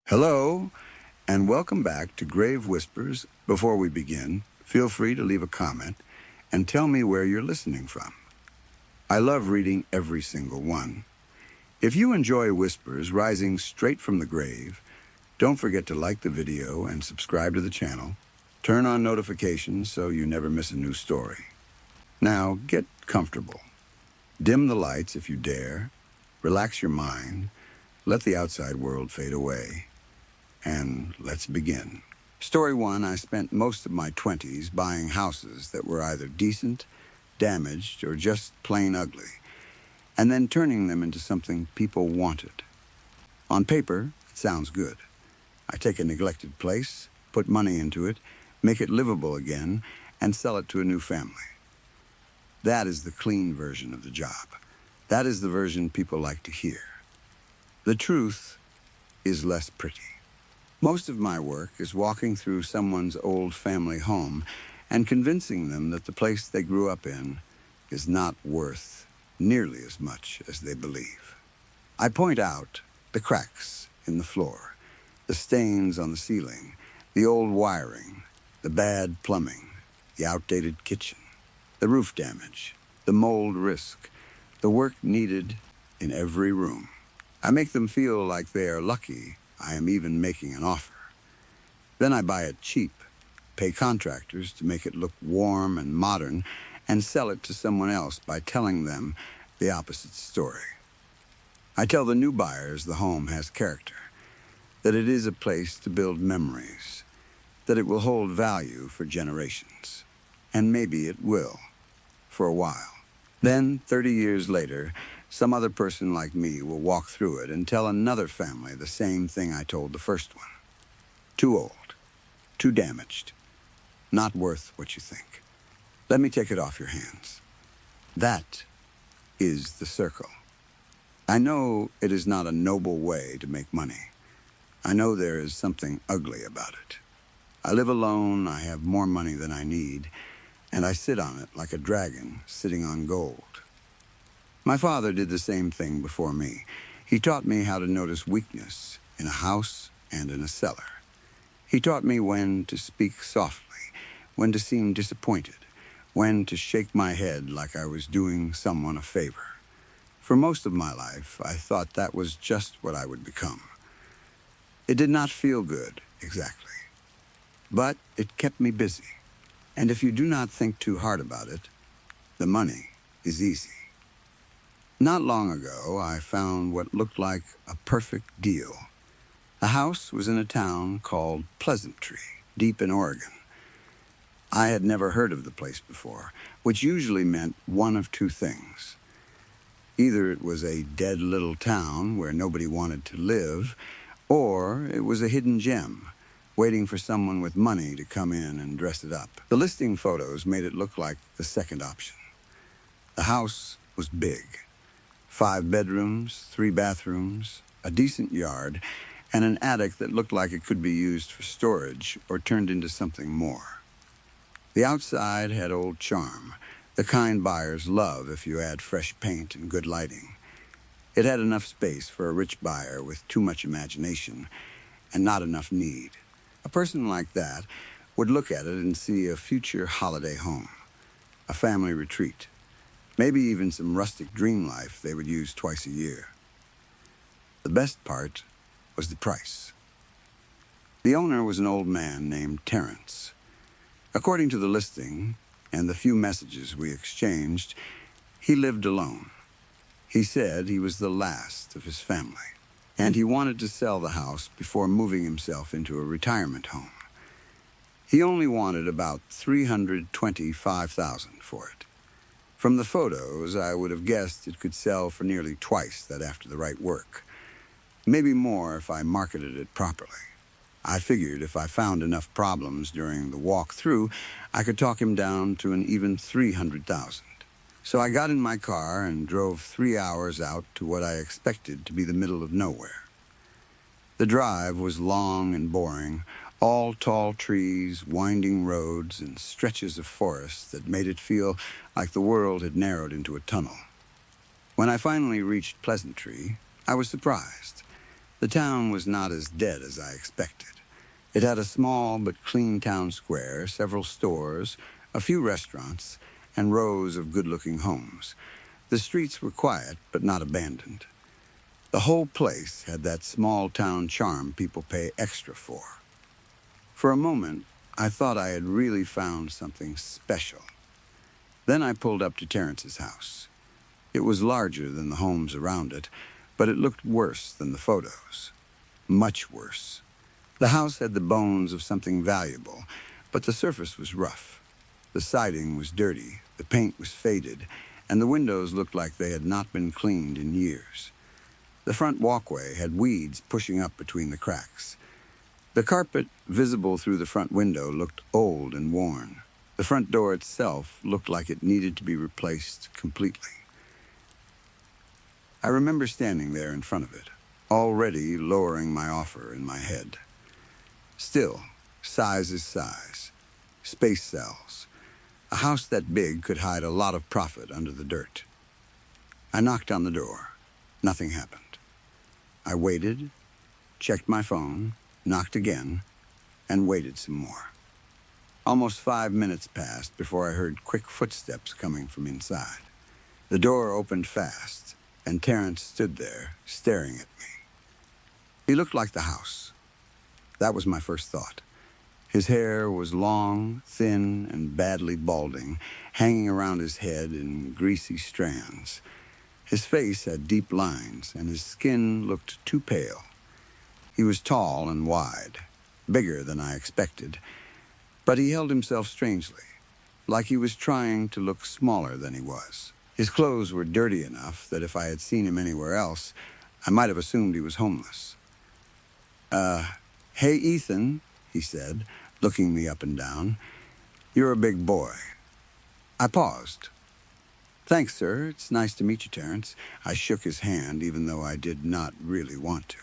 Hello, and welcome back to Grave Whispers. Before we begin, feel free to leave a comment and tell me where you're listening from. I love reading every single one. If you enjoy whispers rising straight from the grave, don't forget to like the video and subscribe to the channel. Turn on notifications so you never miss a new story. Now, get comfortable. Dim the lights if you dare. Relax your mind. Let the outside world fade away. And let's begin. Story 1, I spent most of my 20s buying houses that were either decent, damaged, or just plain ugly, and then turning them into something people wanted. On paper, it sounds good. I take a neglected place, put money into it, make it livable again, and sell it to a new family. That is the clean version of the job. That is the version people like to hear. The truth is less pretty. Most of my work is walking through someone's old family home and convincing them that the place they grew up in is not worth nearly as much as they believe. I point out the cracks in the floor, the stains on the ceiling, the old wiring, the bad plumbing, the outdated kitchen, the roof damage, the mold risk, the work needed in every room. I make them feel like they are lucky I am even making an offer. Then I buy it cheap, pay contractors to make it look warm and modern, and sell it to someone else by telling them the opposite story. I tell the new buyers the home has character, that it is a place to build memories, that it will hold value for generations. And maybe it will, for a while. Then, 30 years later, some other person like me will walk through it and tell another family the same thing I told the first one. Too old, too damaged, not worth what you think. Let me take it off your hands. That is the circle. I know it is not a noble way to make money. I know there is something ugly about it. I live alone, I have more money than I need, and I sit on it like a dragon sitting on gold. My father did the same thing before me. He taught me how to notice weakness in a house and in a cellar. He taught me when to speak softly, when to seem disappointed, when to shake my head like I was doing someone a favor. For most of my life, I thought that was just what I would become. It did not feel good, exactly. But it kept me busy. And if you do not think too hard about it, the money is easy. Not long ago, I found what looked like a perfect deal. The house was in a town called Pleasantry, deep in Oregon. I had never heard of the place before, which usually meant one of two things. Either it was a dead little town where nobody wanted to live, or it was a hidden gem, waiting for someone with money to come in and dress it up. The listing photos made it look like the second option. The house was big. 5 bedrooms, 3 bathrooms, a decent yard, and an attic that looked like it could be used for storage or turned into something more. The outside had old charm, the kind buyers love if you add fresh paint and good lighting. It had enough space for a rich buyer with too much imagination and not enough need. A person like that would look at it and see a future holiday home, a family retreat, maybe even some rustic dream life they would use twice a year. The best part was the price. The owner was an old man named Terrence. According to the listing and the few messages we exchanged, he lived alone. He said he was the last of his family, and he wanted to sell the house before moving himself into a retirement home. He only wanted about $325,000 for it. From the photos, I would have guessed it could sell for nearly twice that after the right work. Maybe more if I marketed it properly. I figured if I found enough problems during the walk-through, I could talk him down to an even $300,000. So I got in my car and drove 3 hours out to what I expected to be the middle of nowhere. The drive was long and boring, all tall trees, winding roads, and stretches of forest that made it feel like the world had narrowed into a tunnel. When I finally reached Pleasantry, I was surprised. The town was not as dead as I expected. It had a small but clean town square, several stores, a few restaurants, and rows of good-looking homes. The streets were quiet, but not abandoned. The whole place had that small-town charm people pay extra for. For a moment, I thought I had really found something special. Then I pulled up to Terrence's house. It was larger than the homes around it, but it looked worse than the photos. Much worse. The house had the bones of something valuable, but the surface was rough. The siding was dirty, the paint was faded, and the windows looked like they had not been cleaned in years. The front walkway had weeds pushing up between the cracks. The carpet, visible through the front window, looked old and worn. The front door itself looked like it needed to be replaced completely. I remember standing there in front of it, already lowering my offer in my head. Still, size is size. Space sells. A house that big could hide a lot of profit under the dirt. I knocked on the door. Nothing happened. I waited, checked my phone, knocked again, and waited some more. Almost 5 minutes passed before I heard quick footsteps coming from inside. The door opened fast, and Terrence stood there, staring at me. He looked like the house. That was my first thought. His hair was long, thin, and badly balding, hanging around his head in greasy strands. His face had deep lines, and his skin looked too pale. He was tall and wide, bigger than I expected, but he held himself strangely, like he was trying to look smaller than he was. His clothes were dirty enough that if I had seen him anywhere else, I might have assumed he was homeless. Hey, Ethan, he said, looking me up and down. You're a big boy. I paused. Thanks, sir. It's nice to meet you, Terrence. I shook his hand, even though I did not really want to.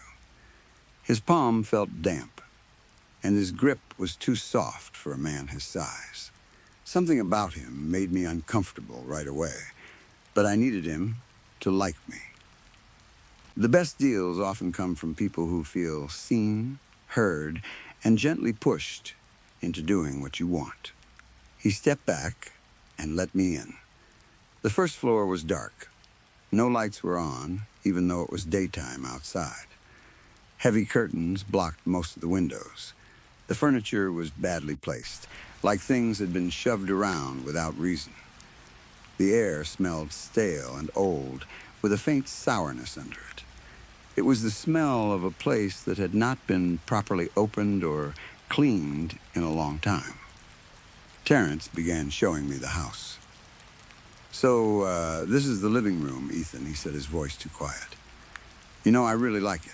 His palm felt damp, and his grip was too soft for a man his size. Something about him made me uncomfortable right away, but I needed him to like me. The best deals often come from people who feel seen, heard, and gently pushed into doing what you want. He stepped back and let me in. The first floor was dark. No lights were on, even though it was daytime outside. Heavy curtains blocked most of the windows. The furniture was badly placed, like things had been shoved around without reason. The air smelled stale and old, with a faint sourness under it. It was the smell of a place that had not been properly opened or cleaned in a long time. Terrence began showing me the house. So, this is the living room, Ethan, he said, his voice too quiet. You know, I really like it.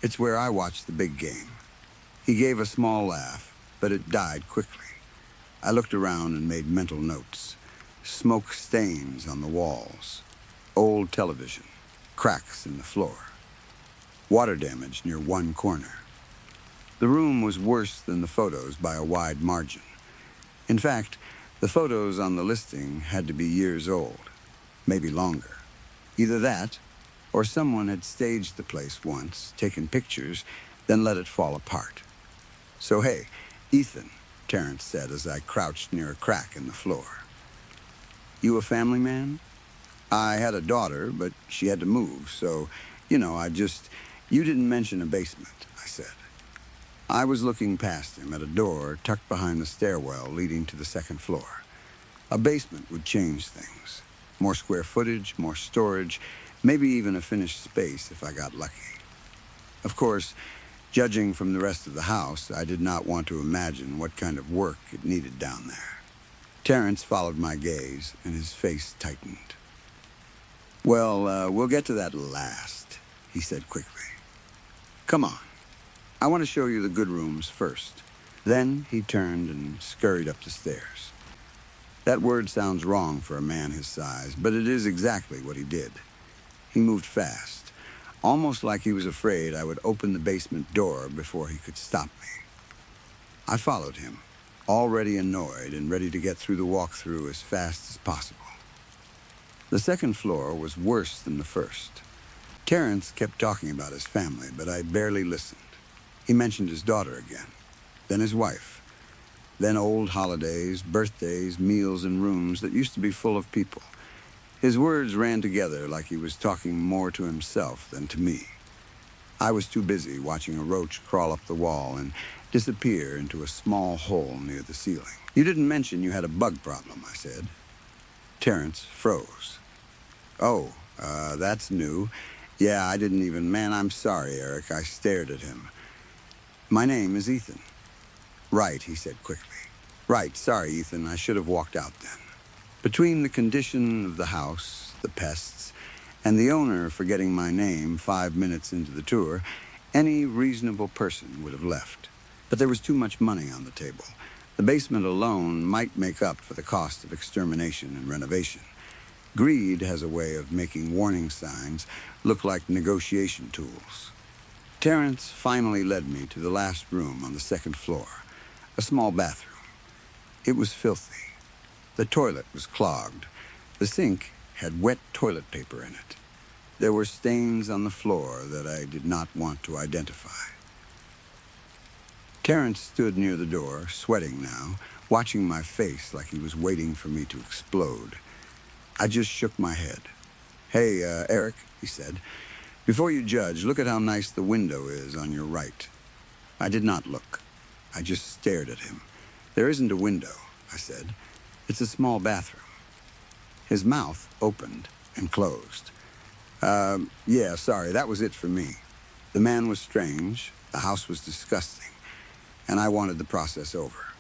It's where I watch the big game. He gave a small laugh, but it died quickly. I looked around and made mental notes. Smoke stains on the walls, old television, cracks in the floor, water damage near one corner. The room was worse than the photos by a wide margin. In fact, the photos on the listing had to be years old, maybe longer. Either that, or someone had staged the place once, taken pictures, then let it fall apart. So hey, Ethan, Terrence said as I crouched near a crack in the floor. You a family man? I had a daughter, but she had to move, so, you didn't mention a basement, I said. I was looking past him at a door tucked behind the stairwell leading to the second floor. A basement would change things. More square footage, more storage, maybe even a finished space if I got lucky. Of course, judging from the rest of the house, I did not want to imagine what kind of work it needed down there. Terrence followed my gaze, and his face tightened. Well, we'll get to that last, he said quickly. Come on. I want to show you the good rooms first. Then he turned and scurried up the stairs. That word sounds wrong for a man his size, but it is exactly what he did. He moved fast, almost like he was afraid I would open the basement door before he could stop me. I followed him, already annoyed and ready to get through the walkthrough as fast as possible. The second floor was worse than the first. Terence kept talking about his family, but I barely listened. He mentioned his daughter again, then his wife, then old holidays, birthdays, meals in rooms that used to be full of people. His words ran together like he was talking more to himself than to me. I was too busy watching a roach crawl up the wall and disappear into a small hole near the ceiling. "You didn't mention you had a bug problem," I said. Terence froze. "Oh, that's new. Yeah, I didn't even... Man, I'm sorry, Eric." I stared at him. "My name is Ethan." "Right," he said quickly. "Right, sorry, Ethan. I should have walked out then." Between the condition of the house, the pests, and the owner forgetting my name 5 minutes into the tour, any reasonable person would have left. But there was too much money on the table. The basement alone might make up for the cost of extermination and renovation. Greed has a way of making warning signs look like negotiation tools. Terence finally led me to the last room on the second floor, a small bathroom. It was filthy. The toilet was clogged. The sink had wet toilet paper in it. There were stains on the floor that I did not want to identify. Terence stood near the door, sweating now, watching my face like he was waiting for me to explode. I just shook my head. "Hey, Eric," he said, "before you judge, look at how nice the window is on your right." I did not look. I just stared at him. "There isn't a window," I said. "It's a small bathroom." His mouth opened and closed. Yeah, sorry, that was it for me. The man was strange, the house was disgusting, and I wanted the process over.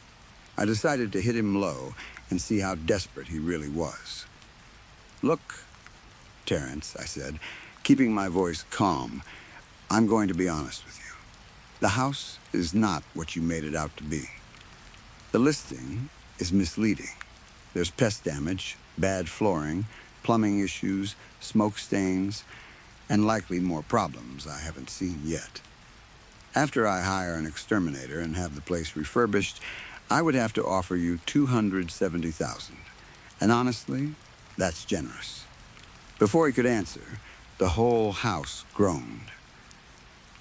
I decided to hit him low and see how desperate he really was. "Look, Terence," I said, keeping my voice calm, "I'm going to be honest with you. The house is not what you made it out to be. The listing is misleading. There's pest damage, bad flooring, plumbing issues, smoke stains, and likely more problems I haven't seen yet. After I hire an exterminator and have the place refurbished, I would have to offer you $270,000. And honestly, that's generous." Before he could answer, the whole house groaned.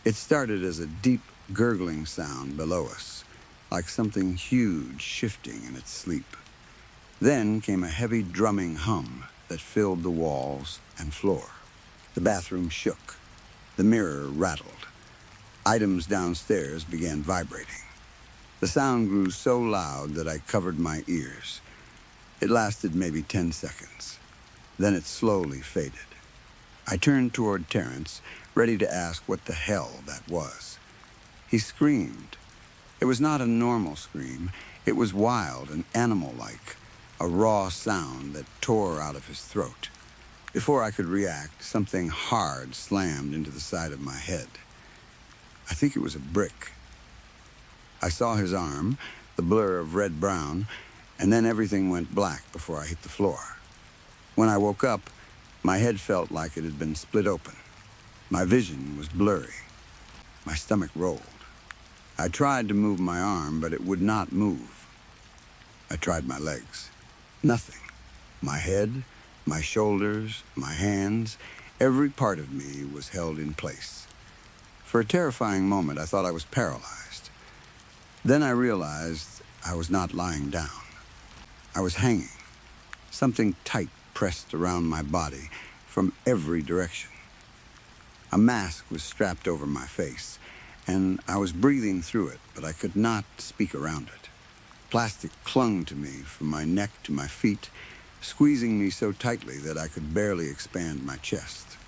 It started as a deep, gurgling sound below us, like something huge shifting in its sleep. Then came a heavy drumming hum that filled the walls and floor. The bathroom shook. The mirror rattled. Items downstairs began vibrating. The sound grew so loud that I covered my ears. It lasted maybe 10 seconds. Then it slowly faded. I turned toward Terence, ready to ask what the hell that was. He screamed. It was not a normal scream. It was wild and animal-like, a raw sound that tore out of his throat. Before I could react, something hard slammed into the side of my head. I think it was a brick. I saw his arm, the blur of red-brown, and then everything went black before I hit the floor. When I woke up, my head felt like it had been split open. My vision was blurry. My stomach rolled. I tried to move my arm, but it would not move. I tried my legs. Nothing. My head, my shoulders, my hands, every part of me was held in place. For a terrifying moment, I thought I was paralyzed. Then I realized I was not lying down. I was hanging. Something tight pressed around my body from every direction. A mask was strapped over my face, and I was breathing through it, but I could not speak around it. Plastic clung to me from my neck to my feet, squeezing me so tightly that I could barely expand my chest.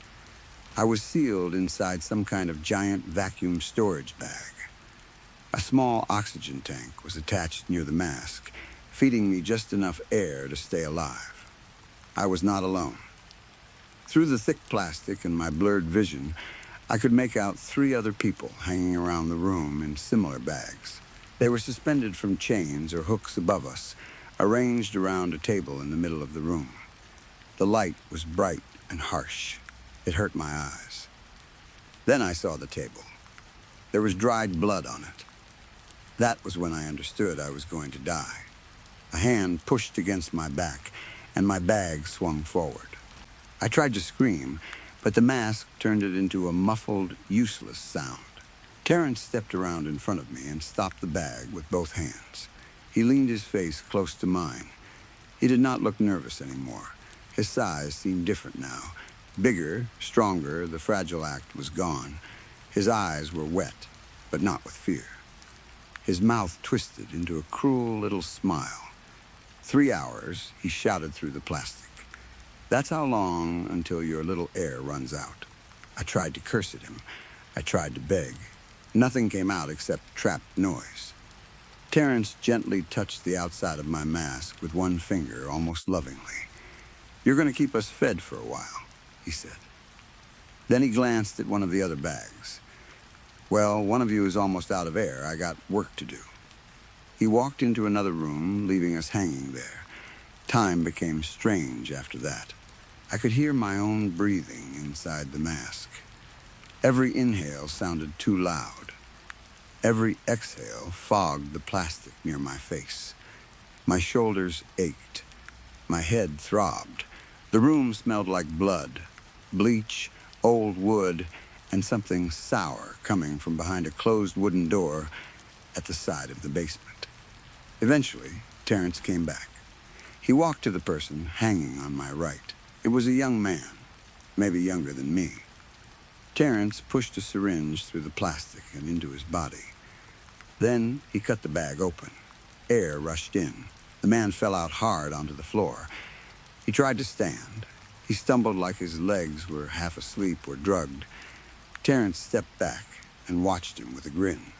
I was sealed inside some kind of giant vacuum storage bag. A small oxygen tank was attached near the mask, feeding me just enough air to stay alive. I was not alone. Through the thick plastic and my blurred vision, I could make out 3 other people hanging around the room in similar bags. They were suspended from chains or hooks above us, arranged around a table in the middle of the room. The light was bright and harsh. It hurt my eyes. Then I saw the table. There was dried blood on it. That was when I understood I was going to die. A hand pushed against my back, and my bag swung forward. I tried to scream, but the mask turned it into a muffled, useless sound. Terrence stepped around in front of me and stopped the bag with both hands. He leaned his face close to mine. He did not look nervous anymore. His size seemed different now. Bigger, stronger, the fragile act was gone. His eyes were wet, but not with fear. His mouth twisted into a cruel little smile. 3 hours, he shouted through the plastic. That's how long until your little air runs out. I tried to curse at him. I tried to beg. Nothing came out except trapped noise. Terrence gently touched the outside of my mask with one finger, almost lovingly. "You're going to keep us fed for a while," he said. Then he glanced at one of the other bags. "Well, one of you is almost out of air. I got work to do." He walked into another room, leaving us hanging there. Time became strange after that. I could hear my own breathing inside the mask. Every inhale sounded too loud. Every exhale fogged the plastic near my face. My shoulders ached. My head throbbed. The room smelled like blood, bleach, old wood, and something sour coming from behind a closed wooden door at the side of the basement. Eventually, Terrence came back. He walked to the person hanging on my right. It was a young man, maybe younger than me. Terrence pushed a syringe through the plastic and into his body. Then he cut the bag open. Air rushed in. The man fell out hard onto the floor. He tried to stand. He stumbled like his legs were half asleep or drugged. Terrence stepped back and watched him with a grin.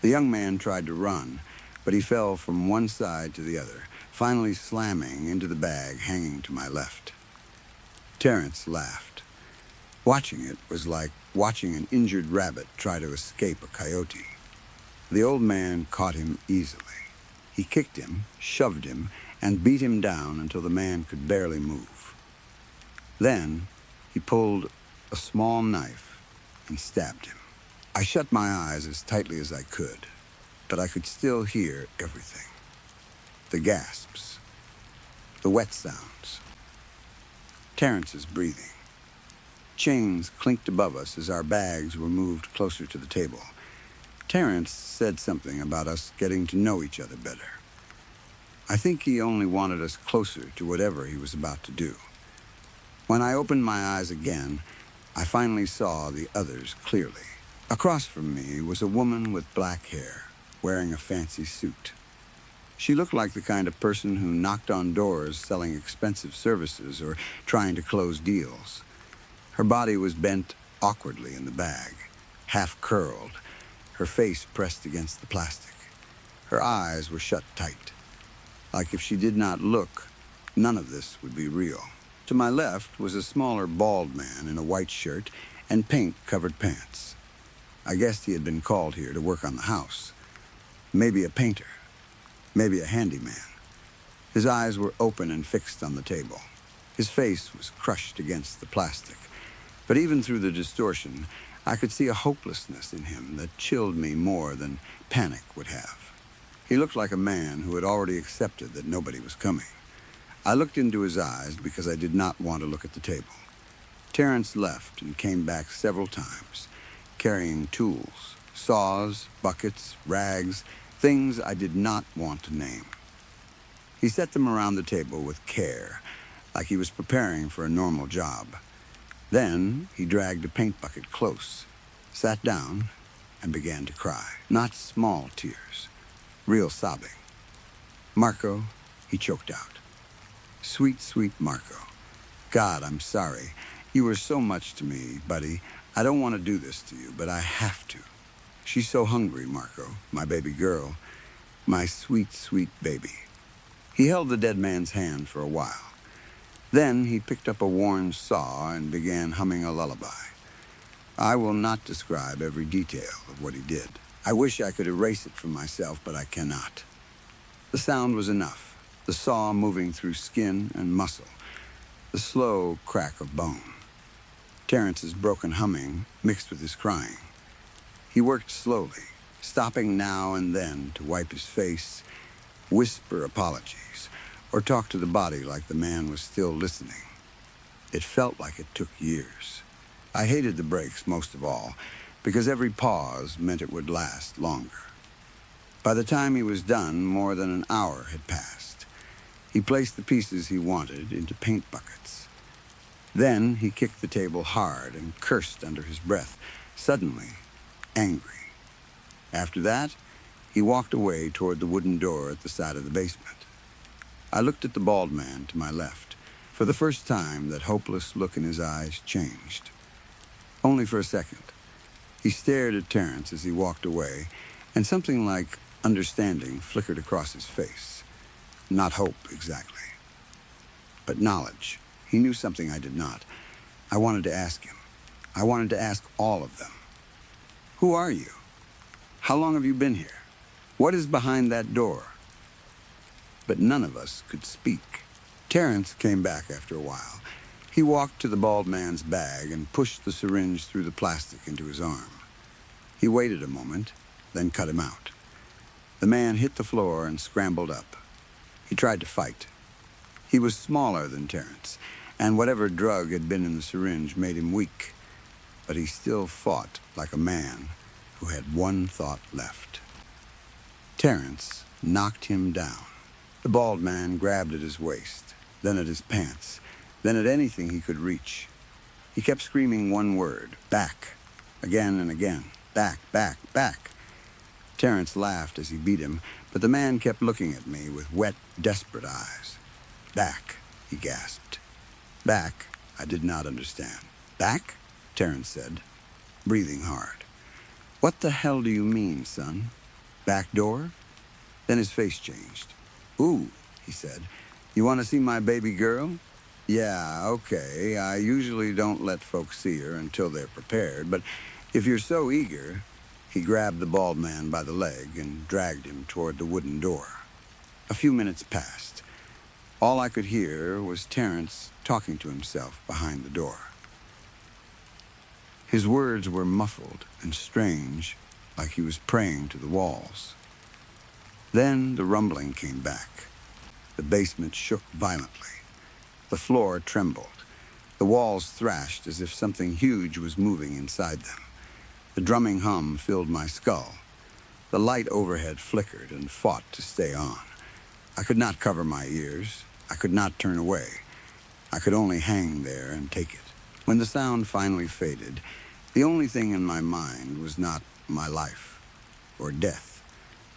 The young man tried to run, but he fell from one side to the other, finally slamming into the bag hanging to my left. Terrence laughed. Watching it was like watching an injured rabbit try to escape a coyote. The old man caught him easily. He kicked him, shoved him, and beat him down until the man could barely move. Then he pulled a small knife and stabbed him. I shut my eyes as tightly as I could, but I could still hear everything. The gasps, the wet sounds, Terrence's breathing. Chains clinked above us as our bags were moved closer to the table. Terrence said something about us getting to know each other better. I think he only wanted us closer to whatever he was about to do. When I opened my eyes again, I finally saw the others clearly. Across from me was a woman with black hair, wearing a fancy suit. She looked like the kind of person who knocked on doors selling expensive services or trying to close deals. Her body was bent awkwardly in the bag, half curled, her face pressed against the plastic. Her eyes were shut tight, like if she did not look, none of this would be real. To my left was a smaller bald man in a white shirt and paint-covered pants. I guessed he had been called here to work on the house. Maybe a painter, maybe a handyman. His eyes were open and fixed on the table. His face was crushed against the plastic. But even through the distortion, I could see a hopelessness in him that chilled me more than panic would have. He looked like a man who had already accepted that nobody was coming. I looked into his eyes because I did not want to look at the table. Terrence left and came back several times, carrying tools, saws, buckets, rags, things I did not want to name. He set them around the table with care, like he was preparing for a normal job. Then he dragged a paint bucket close, sat down, and began to cry. Not small tears, real sobbing. "Marco," he choked out. "Sweet, sweet Marco. God, I'm sorry. You were so much to me, buddy. I don't want to do this to you, but I have to. She's so hungry, Marco, my baby girl. My sweet, sweet baby." He held the dead man's hand for a while. Then he picked up a worn saw and began humming a lullaby. I will not describe every detail of what he did. I wish I could erase it from myself, but I cannot. The sound was enough, the saw moving through skin and muscle, the slow crack of bone. Terrence's broken humming mixed with his crying. He worked slowly, stopping now and then to wipe his face, whisper apologies, or talk to the body like the man was still listening. It felt like it took years. I hated the breaks most of all, because every pause meant it would last longer. By the time he was done, more than an hour had passed. He placed the pieces he wanted into paint buckets. Then he kicked the table hard and cursed under his breath, suddenly angry. After that, he walked away toward the wooden door at the side of the basement. I looked at the bald man to my left. For the first time, that hopeless look in his eyes changed. Only for a second. He stared at Terrence as he walked away, and something like understanding flickered across his face. Not hope, exactly, but knowledge. He knew something I did not. I wanted to ask him. I wanted to ask all of them. Who are you? How long have you been here? What is behind that door? But none of us could speak. Terrence came back after a while. He walked to the bald man's bag and pushed the syringe through the plastic into his arm. He waited a moment, then cut him out. The man hit the floor and scrambled up. He tried to fight. He was smaller than Terrence, and whatever drug had been in the syringe made him weak. But he still fought like a man who had one thought left. Terrence knocked him down. The bald man grabbed at his waist, then at his pants, then at anything he could reach. He kept screaming one word, back, again and again, back, back, back. Terrence laughed as he beat him, but the man kept looking at me with wet, desperate eyes. Back, he gasped. Back, I did not understand. Back? Terrence said, breathing hard. What the hell do you mean, son? Back door? Then his face changed. Ooh, he said, you want to see my baby girl? Yeah, okay, I usually don't let folks see her until they're prepared, but if you're so eager... He grabbed the bald man by the leg and dragged him toward the wooden door. A few minutes passed. All I could hear was Terrence talking to himself behind the door. His words were muffled and strange, like he was praying to the walls. Then the rumbling came back. The basement shook violently. The floor trembled. The walls thrashed as if something huge was moving inside them. The drumming hum filled my skull. The light overhead flickered and fought to stay on. I could not cover my ears. I could not turn away. I could only hang there and take it. When the sound finally faded, the only thing in my mind was not my life, or death,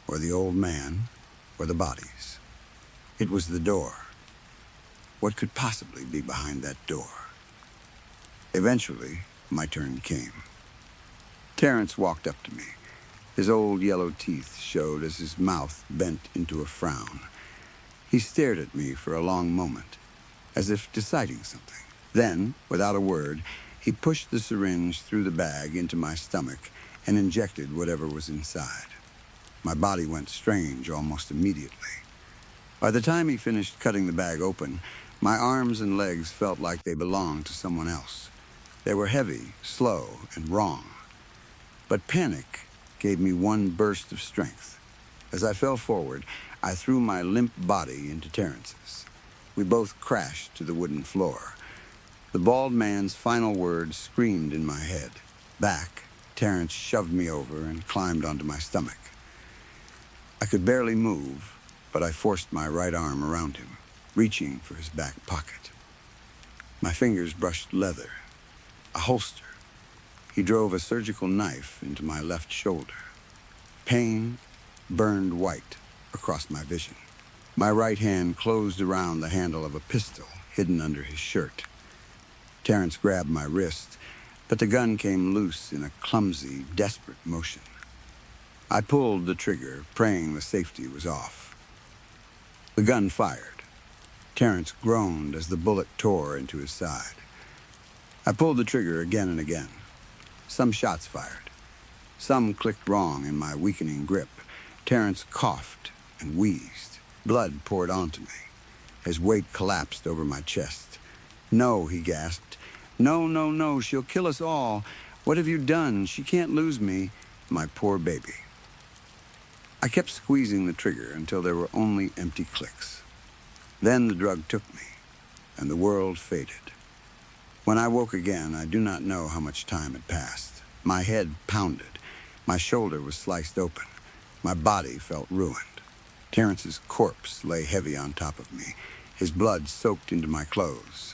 or the old man, or the bodies. It was the door. What could possibly be behind that door? Eventually, my turn came. Terrence walked up to me. His old yellow teeth showed as his mouth bent into a frown. He stared at me for a long moment, as if deciding something. Then, without a word, he pushed the syringe through the bag into my stomach and injected whatever was inside. My body went strange almost immediately. By the time he finished cutting the bag open, my arms and legs felt like they belonged to someone else. They were heavy, slow, and wrong. But panic gave me one burst of strength. As I fell forward, I threw my limp body into Terrence's. We both crashed to the wooden floor. The bald man's final words screamed in my head. Back, Terrence shoved me over and climbed onto my stomach. I could barely move, but I forced my right arm around him, reaching for his back pocket. My fingers brushed leather, a holster. He drove a surgical knife into my left shoulder. Pain burned white across my vision. My right hand closed around the handle of a pistol hidden under his shirt. Terrence grabbed my wrist, but the gun came loose in a clumsy, desperate motion. I pulled the trigger, praying the safety was off. The gun fired. Terrence groaned as the bullet tore into his side. I pulled the trigger again and again. Some shots fired. Some clicked wrong in my weakening grip. Terrence coughed and wheezed. Blood poured onto me. His weight collapsed over my chest. No, he gasped. No, no, no, she'll kill us all. What have you done? She can't lose me. My poor baby. I kept squeezing the trigger until there were only empty clicks. Then the drug took me, and the world faded. When I woke again, I do not know how much time had passed. My head pounded. My shoulder was sliced open. My body felt ruined. Terrence's corpse lay heavy on top of me, his blood soaked into my clothes.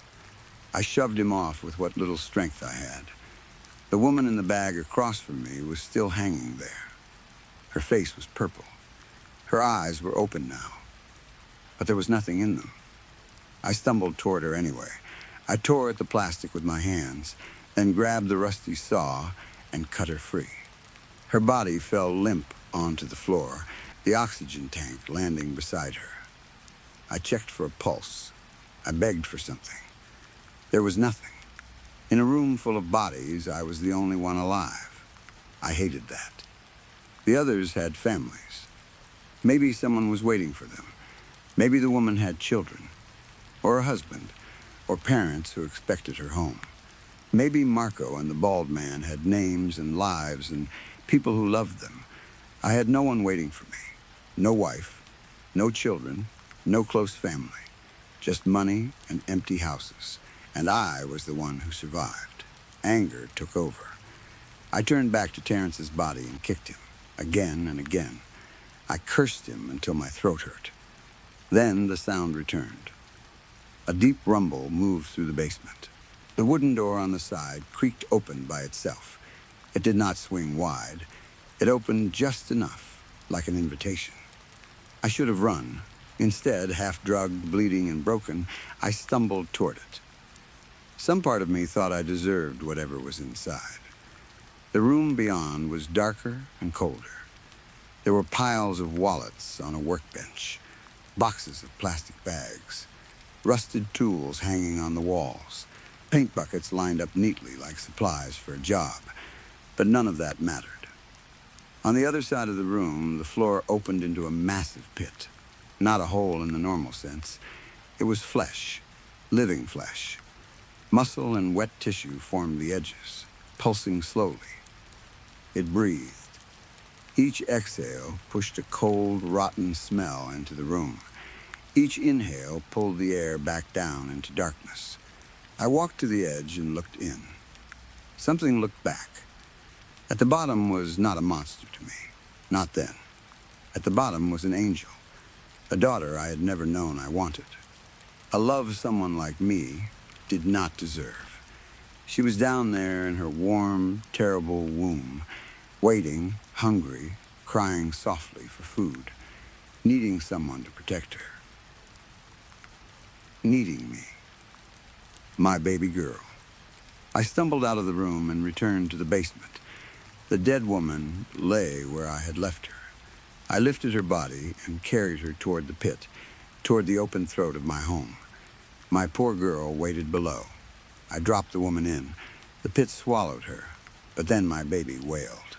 I shoved him off with what little strength I had. The woman in the bag across from me was still hanging there. Her face was purple. Her eyes were open now, but there was nothing in them. I stumbled toward her anyway. I tore at the plastic with my hands, then grabbed the rusty saw and cut her free. Her body fell limp onto the floor, the oxygen tank landing beside her. I checked for a pulse. I begged for something. There was nothing. In a room full of bodies, I was the only one alive. I hated that. The others had families. Maybe someone was waiting for them. Maybe the woman had children, or a husband, or parents who expected her home. Maybe Marco and the bald man had names and lives and people who loved them. I had no one waiting for me. No wife, no children, no close family. Just money and empty houses. And I was the one who survived. Anger took over. I turned back to Terrence's body and kicked him, again and again. I cursed him until my throat hurt. Then the sound returned. A deep rumble moved through the basement. The wooden door on the side creaked open by itself. It did not swing wide. It opened just enough, like an invitation. I should have run. Instead, half drugged, bleeding, and broken, I stumbled toward it. Some part of me thought I deserved whatever was inside. The room beyond was darker and colder. There were piles of wallets on a workbench, boxes of plastic bags, rusted tools hanging on the walls, paint buckets lined up neatly like supplies for a job, but none of that mattered. On the other side of the room, the floor opened into a massive pit. Not a hole in the normal sense. It was flesh, living flesh. Muscle and wet tissue formed the edges, pulsing slowly. It breathed. Each exhale pushed a cold, rotten smell into the room. Each inhale pulled the air back down into darkness. I walked to the edge and looked in. Something looked back. At the bottom was not a monster to me. Not then. At the bottom was an angel. A daughter I had never known I wanted. A love someone like me did not deserve. She was down there in her warm, terrible womb, waiting, hungry, crying softly for food, needing someone to protect her. Needing me. My baby girl. I stumbled out of the room and returned to the basement. The dead woman lay where I had left her. I lifted her body and carried her toward the pit, toward the open throat of my home. My poor girl waited below. I dropped the woman in. The pit swallowed her, but then my baby wailed.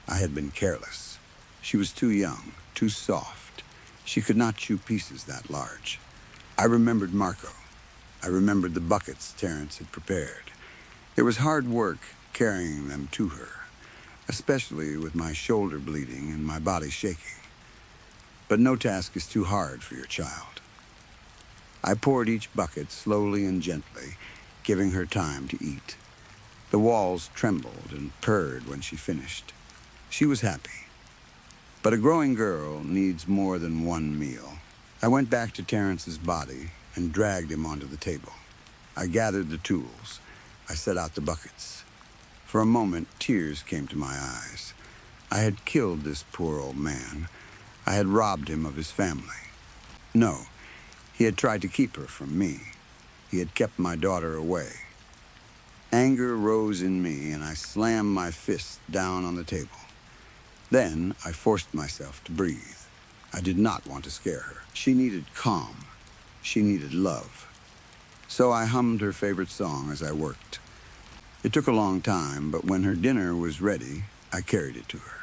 I had been careless. She was too young, too soft. She could not chew pieces that large. I remembered Marco. I remembered the buckets Terrence had prepared. It was hard work carrying them to her, especially with my shoulder bleeding and my body shaking. But no task is too hard for your child. I poured each bucket slowly and gently, giving her time to eat. The walls trembled and purred when she finished. She was happy. But a growing girl needs more than one meal. I went back to Terrence's body and dragged him onto the table. I gathered the tools. I set out the buckets. For a moment, tears came to my eyes. I had killed this poor old man. I had robbed him of his family. No, he had tried to keep her from me. He had kept my daughter away. Anger rose in me, and I slammed my fist down on the table. Then I forced myself to breathe. I did not want to scare her. She needed calm. She needed love. So I hummed her favorite song as I worked. It took a long time, but when her dinner was ready, I carried it to her.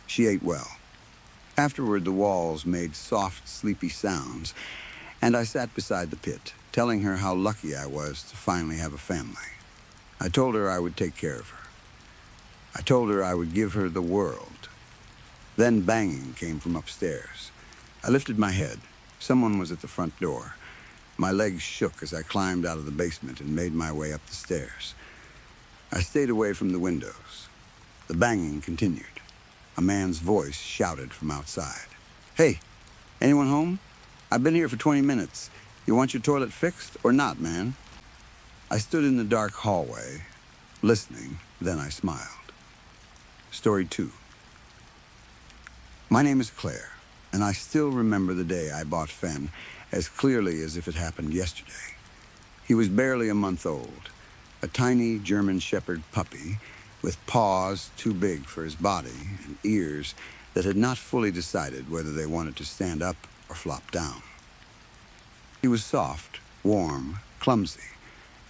She ate well. Afterward, the walls made soft, sleepy sounds, and I sat beside the pit, telling her how lucky I was to finally have a family. I told her I would take care of her. I told her I would give her the world. Then banging came from upstairs. I lifted my head. Someone was at the front door. My legs shook as I climbed out of the basement and made my way up the stairs. I stayed away from the windows. The banging continued. A man's voice shouted from outside. "Hey, anyone home? I've been here for 20 minutes. You want your toilet fixed or not, man?" I stood in the dark hallway, listening, then I smiled. Story 2. My name is Claire, and I still remember the day I bought Fen as clearly as if it happened yesterday. He was barely a month old, a tiny German Shepherd puppy with paws too big for his body and ears that had not fully decided whether they wanted to stand up or flop down. He was soft, warm, clumsy,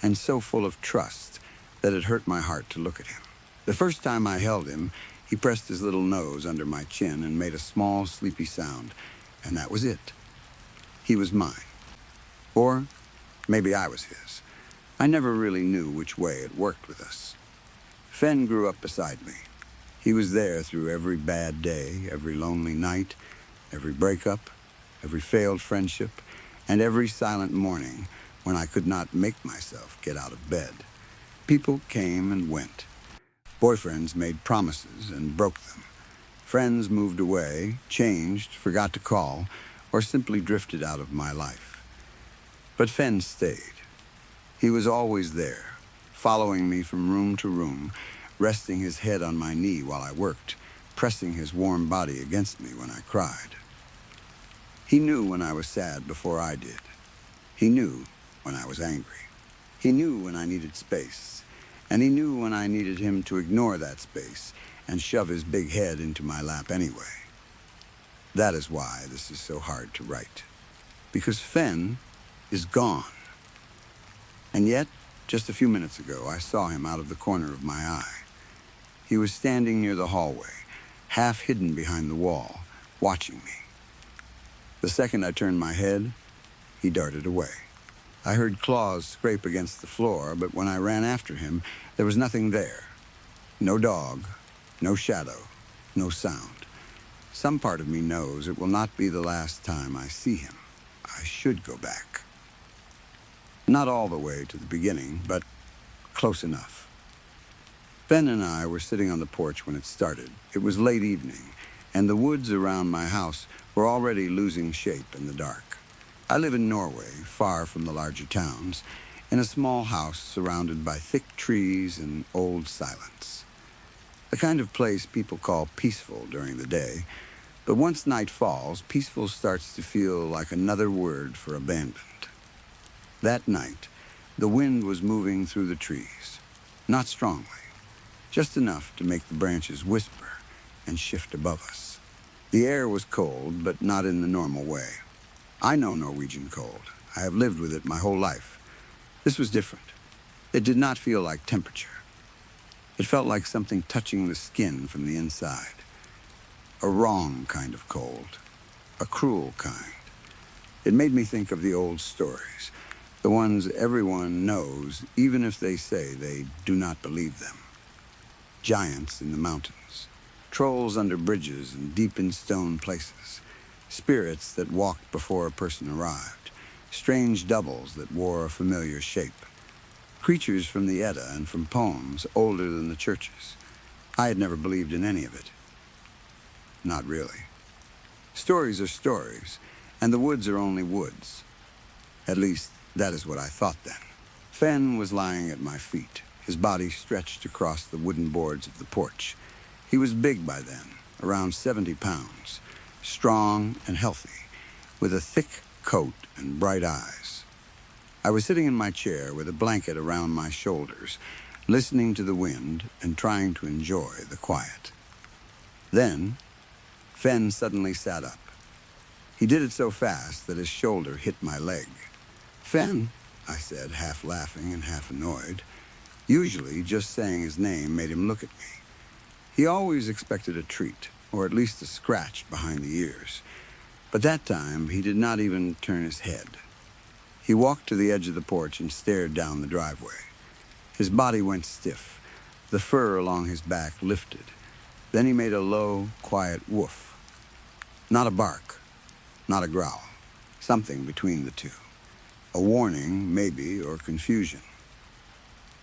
and so full of trust that it hurt my heart to look at him. The first time I held him, he pressed his little nose under my chin and made a small, sleepy sound, and that was it. He was mine. Or maybe I was his. I never really knew which way it worked with us. Fen grew up beside me. He was there through every bad day, every lonely night, every breakup, every failed friendship, and every silent morning when I could not make myself get out of bed. People came and went. Boyfriends made promises and broke them. Friends moved away, changed, forgot to call, or simply drifted out of my life. But Fen stayed. He was always there, following me from room to room, resting his head on my knee while I worked, pressing his warm body against me when I cried. He knew when I was sad before I did. He knew when I was angry. He knew when I needed space, and he knew when I needed him to ignore that space and shove his big head into my lap anyway. That is why this is so hard to write. Because Fen is gone. And yet, just a few minutes ago, I saw him out of the corner of my eye. He was standing near the hallway, half hidden behind the wall, watching me. The second I turned my head, he darted away. I heard claws scrape against the floor, but when I ran after him, there was nothing there. No dog, no shadow, no sound. Some part of me knows it will not be the last time I see him. I should go back. Not all the way to the beginning, but close enough. Ben and I were sitting on the porch when it started. It was late evening, and the woods around my house were already losing shape in the dark. I live in Norway, far from the larger towns, in a small house surrounded by thick trees and old silence. The kind of place people call peaceful during the day, but once night falls, peaceful starts to feel like another word for abandoned. That night, the wind was moving through the trees, not strongly, just enough to make the branches whisper and shift above us. The air was cold, but not in the normal way. I know Norwegian cold. I have lived with it my whole life. This was different. It did not feel like temperature. It felt like something touching the skin from the inside. A wrong kind of cold. A cruel kind. It made me think of the old stories, the ones everyone knows, even if they say they do not believe them. Giants in the mountains, trolls under bridges and deep in stone places, spirits that walked before a person arrived, strange doubles that wore a familiar shape, creatures from the Edda and from poems older than the churches. I had never believed in any of it. Not really. Stories are stories, and the woods are only woods. At least, that is what I thought then. Fen was lying at my feet, his body stretched across the wooden boards of the porch. He was big by then, around 70 pounds, strong and healthy, with a thick coat and bright eyes. I was sitting in my chair with a blanket around my shoulders, listening to the wind and trying to enjoy the quiet. Then, Fen suddenly sat up. He did it so fast that his shoulder hit my leg. "Fen," I said, half laughing and half annoyed. Usually, just saying his name made him look at me. He always expected a treat, or at least a scratch behind the ears. But that time, he did not even turn his head. He walked to the edge of the porch and stared down the driveway. His body went stiff. The fur along his back lifted. Then he made a low, quiet woof. Not a bark, not a growl. Something between the two. A warning, maybe, or confusion.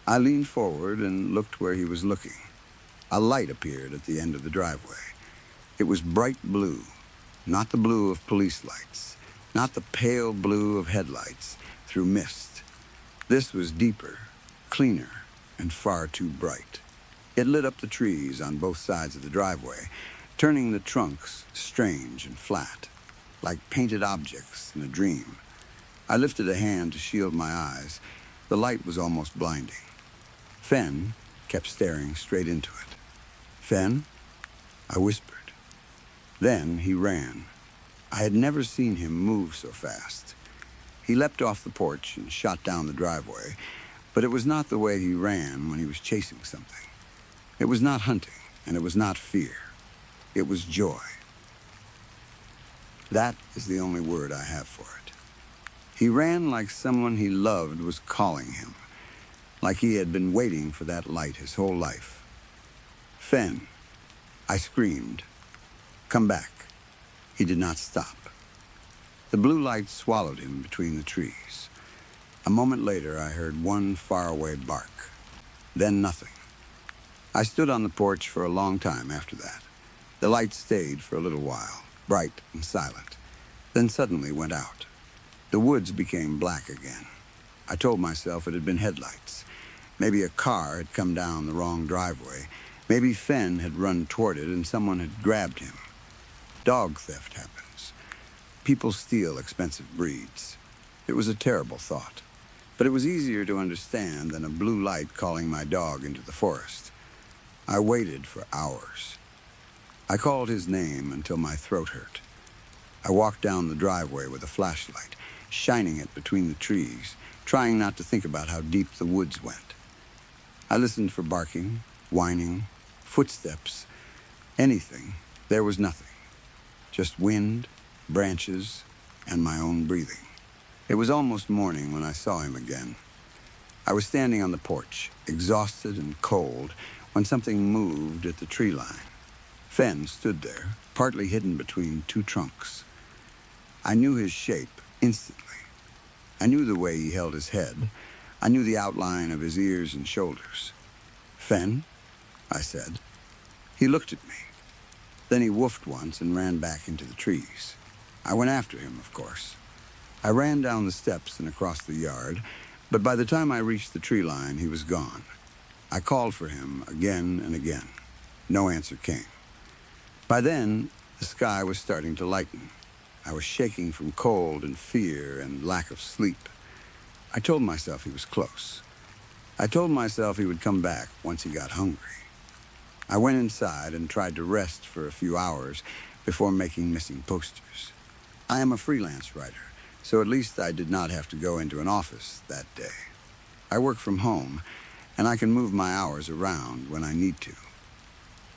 I leaned forward and looked where he was looking. A light appeared at the end of the driveway. It was bright blue, not the blue of police lights, not the pale blue of headlights through mist. This was deeper, cleaner, and far too bright. It lit up the trees on both sides of the driveway, turning the trunks strange and flat, like painted objects in a dream. I lifted a hand to shield my eyes. The light was almost blinding. Fenn kept staring straight into it. "Fenn?" I whispered. Then he ran. I had never seen him move so fast. He leapt off the porch and shot down the driveway, but it was not the way he ran when he was chasing something. It was not hunting, and it was not fear. It was joy. That is the only word I have for it. He ran like someone he loved was calling him, like he had been waiting for that light his whole life. "Fenn," I screamed. "Come back." He did not stop. The blue light swallowed him between the trees. A moment later, I heard one faraway bark. Then nothing. I stood on the porch for a long time after that. The light stayed for a little while, bright and silent, then suddenly went out. The woods became black again. I told myself it had been headlights. Maybe a car had come down the wrong driveway. Maybe Fenn had run toward it and someone had grabbed him. Dog theft happens. People steal expensive breeds. It was a terrible thought, but it was easier to understand than a blue light calling my dog into the forest. I waited for hours. I called his name until my throat hurt. I walked down the driveway with a flashlight, shining it between the trees, trying not to think about how deep the woods went. I listened for barking, whining, footsteps, anything. There was nothing. Just wind, branches, and my own breathing. It was almost morning when I saw him again. I was standing on the porch, exhausted and cold, when something moved at the tree line. Fenn stood there, partly hidden between two trunks. I knew his shape instantly. I knew the way he held his head. I knew the outline of his ears and shoulders. "Fenn?" I said. He looked at me. Then he woofed once and ran back into the trees. I went after him, of course. I ran down the steps and across the yard, but by the time I reached the tree line, he was gone. I called for him again and again. No answer came. By then, the sky was starting to lighten. I was shaking from cold and fear and lack of sleep. I told myself he was close. I told myself he would come back once he got hungry. I went inside and tried to rest for a few hours before making missing posters. I am a freelance writer, so at least I did not have to go into an office that day. I work from home, and I can move my hours around when I need to.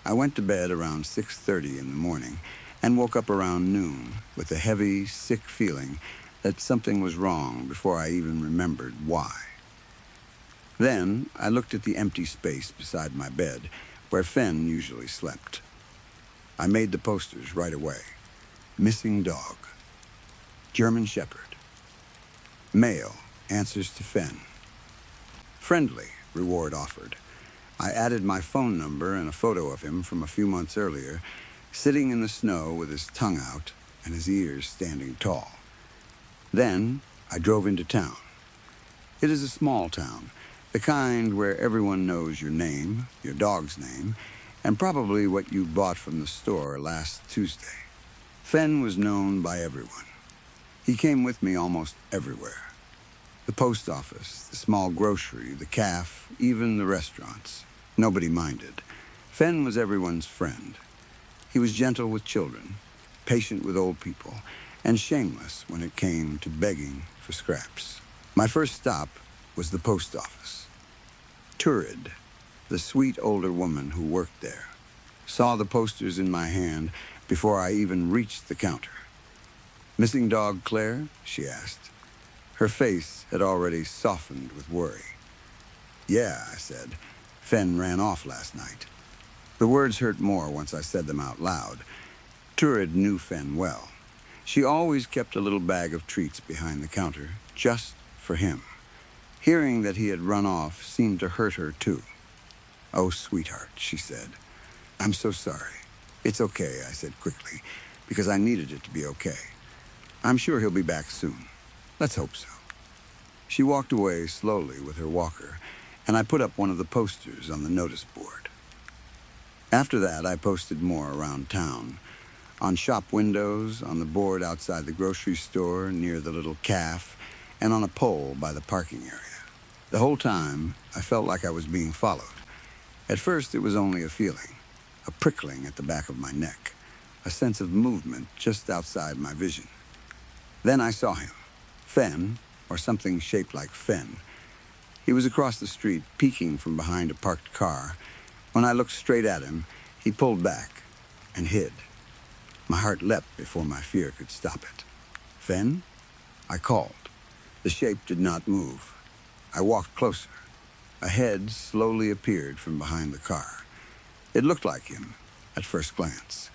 I went to bed around 6:30 in the morning and woke up around noon with a heavy, sick feeling that something was wrong before I even remembered why. Then I looked at the empty space beside my bed where Fenn usually slept. I made the posters right away. Missing dog. German Shepherd. Male answers to Fenn. Friendly, reward offered. I added my phone number and a photo of him from a few months earlier, sitting in the snow with his tongue out and his ears standing tall. Then I drove into town. It is a small town, the kind where everyone knows your name, your dog's name, and probably what you bought from the store last Tuesday. Fenn was known by everyone. He came with me almost everywhere. The post office, the small grocery, the cafe, even the restaurants. Nobody minded. Fenn was everyone's friend. He was gentle with children, patient with old people, and shameless when it came to begging for scraps. My first stop was the post office. Turid, the sweet older woman who worked there, saw the posters in my hand before I even reached the counter. "Missing dog Claire?" she asked. Her face had already softened with worry. "Yeah," I said. "Fenn ran off last night." The words hurt more once I said them out loud. Turid knew Fenn well. She always kept a little bag of treats behind the counter, just for him. Hearing that he had run off seemed to hurt her, too. "Oh, sweetheart," she said. "I'm so sorry." "It's okay," I said quickly, because I needed it to be okay. "I'm sure he'll be back soon. Let's hope so." She walked away slowly with her walker, and I put up one of the posters on the notice board. After that, I posted more around town. On shop windows, on the board outside the grocery store, near the little calf, and on a pole by the parking area. The whole time, I felt like I was being followed. At first, it was only a feeling, a prickling at the back of my neck, a sense of movement just outside my vision. Then I saw him, Fen, or something shaped like Fen. He was across the street, peeking from behind a parked car. When I looked straight at him, he pulled back and hid. My heart leapt before my fear could stop it. "Fen?" I called. The shape did not move. I walked closer. A head slowly appeared from behind the car. It looked like him at first glance.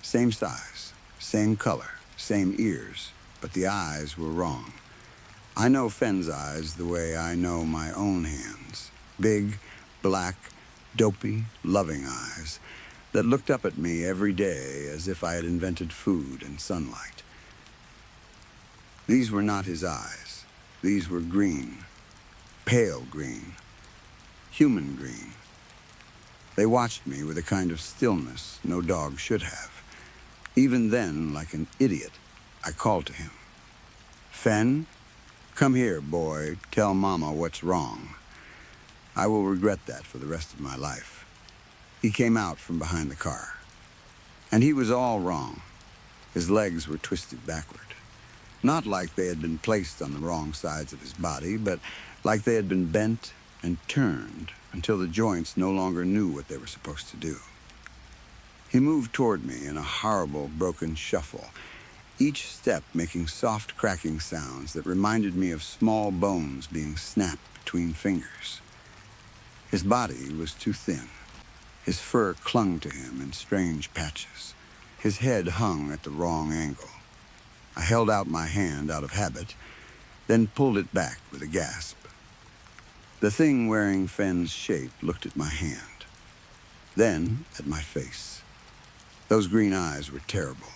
Same size, same color, same ears, but the eyes were wrong. I know Fen's eyes the way I know my own hands. Big, black, dopey, loving eyes that looked up at me every day as if I had invented food and sunlight. These were not his eyes. These were green, pale green, human green. They watched me with a kind of stillness no dog should have. Even then, like an idiot, I called to him. "Fen, come here, boy. Tell Mama what's wrong." I will regret that for the rest of my life. He came out from behind the car. And he was all wrong. His legs were twisted backward. Not like they had been placed on the wrong sides of his body, but like they had been bent and turned until the joints no longer knew what they were supposed to do. He moved toward me in a horrible, broken shuffle, each step making soft cracking sounds that reminded me of small bones being snapped between fingers. His body was too thin. His fur clung to him in strange patches. His head hung at the wrong angle. I held out my hand out of habit, then pulled it back with a gasp. The thing wearing Fen's shape looked at my hand, then at my face. Those green eyes were terrible.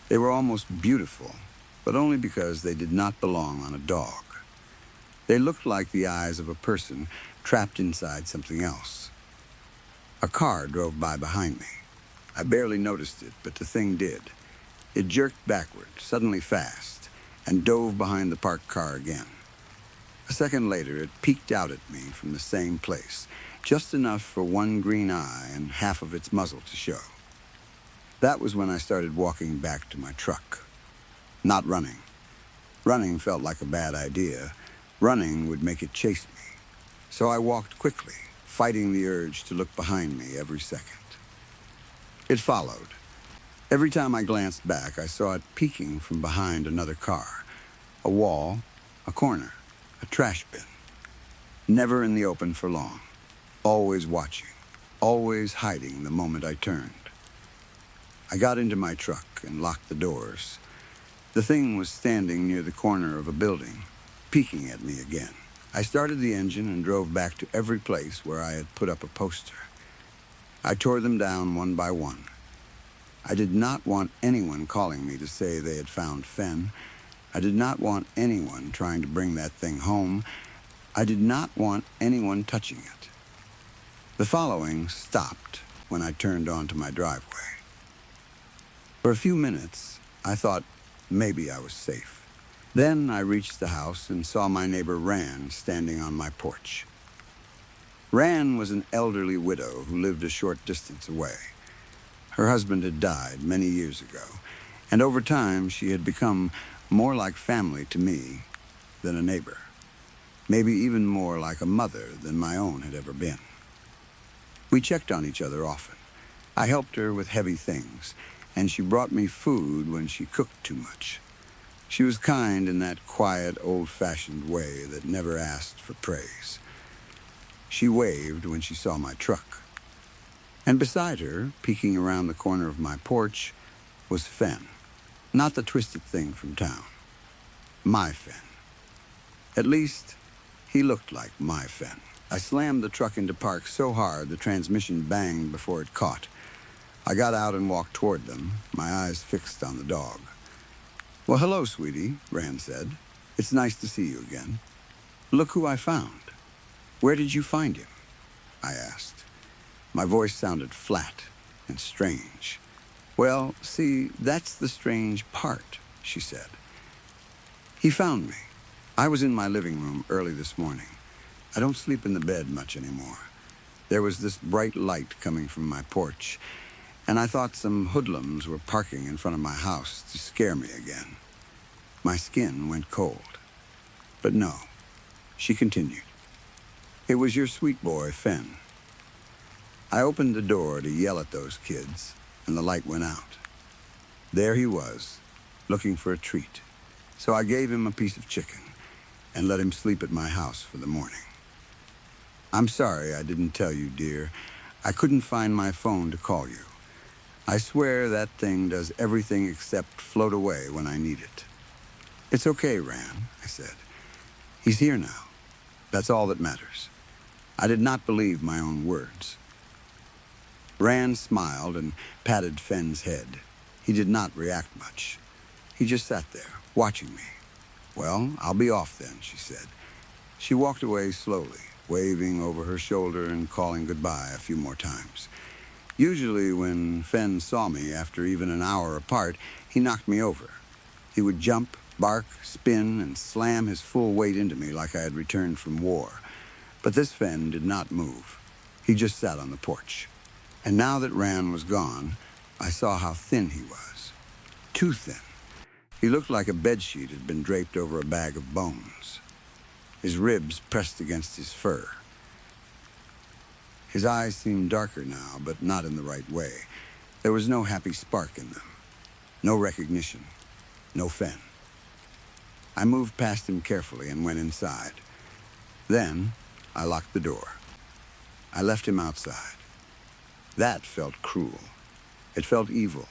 They were almost beautiful, but only because they did not belong on a dog. They looked like the eyes of a person trapped inside something else. A car drove by behind me. I barely noticed it, but the thing did. It jerked backward, suddenly fast, and dove behind the parked car again. A second later, it peeked out at me from the same place, just enough for one green eye and half of its muzzle to show. That was when I started walking back to my truck. Not running. Running felt like a bad idea. Running would make it chase me. So I walked quickly, fighting the urge to look behind me every second. It followed. Every time I glanced back, I saw it peeking from behind another car. A wall, a corner, a trash bin. Never in the open for long. Always watching. Always hiding the moment I turned. I got into my truck and locked the doors. The thing was standing near the corner of a building, peeking at me again. I started the engine and drove back to every place where I had put up a poster. I tore them down one by one. I did not want anyone calling me to say they had found Fen. I did not want anyone trying to bring that thing home. I did not want anyone touching it. The following stopped when I turned onto my driveway. For a few minutes, I thought maybe I was safe. Then I reached the house and saw my neighbor Ran standing on my porch. Ran was an elderly widow who lived a short distance away. Her husband had died many years ago, and over time she had become more like family to me than a neighbor. Maybe even more like a mother than my own had ever been. We checked on each other often. I helped her with heavy things, and she brought me food when she cooked too much. She was kind in that quiet, old-fashioned way that never asked for praise. She waved when she saw my truck. And beside her, peeking around the corner of my porch, was Fen. Not the twisted thing from town. My Fen. At least, he looked like my Fen. I slammed the truck into park so hard the transmission banged before it caught. I got out and walked toward them, my eyes fixed on the dog. "Well, hello, sweetie," Rand said. "It's nice to see you again. Look who I found." "Where did you find him?" I asked. My voice sounded flat and strange. "Well, see, that's the strange part," she said. "He found me. I was in my living room early this morning. I don't sleep in the bed much anymore. There was this bright light coming from my porch, and I thought some hoodlums were parking in front of my house to scare me again. My skin went cold. But no," she continued. "It was your sweet boy, Fen. I opened the door to yell at those kids, and the light went out. There he was, looking for a treat. So I gave him a piece of chicken and let him sleep at my house for the morning. I'm sorry I didn't tell you, dear. I couldn't find my phone to call you. I swear that thing does everything except float away when I need it." "It's okay, Ran," I said. "He's here now. That's all that matters." I did not believe my own words. Rand smiled and patted Fenn's head. He did not react much. He just sat there, watching me. "Well, I'll be off then," she said. She walked away slowly, waving over her shoulder and calling goodbye a few more times. Usually when Fenn saw me after even an hour apart, he knocked me over. He would jump, bark, spin, and slam his full weight into me like I had returned from war. But this Fenn did not move. He just sat on the porch. And now that Ran was gone, I saw how thin he was. Too thin. He looked like a bedsheet had been draped over a bag of bones. His ribs pressed against his fur. His eyes seemed darker now, but not in the right way. There was no happy spark in them. No recognition. No Fen. I moved past him carefully and went inside. Then, I locked the door. I left him outside. That felt cruel. It felt evil.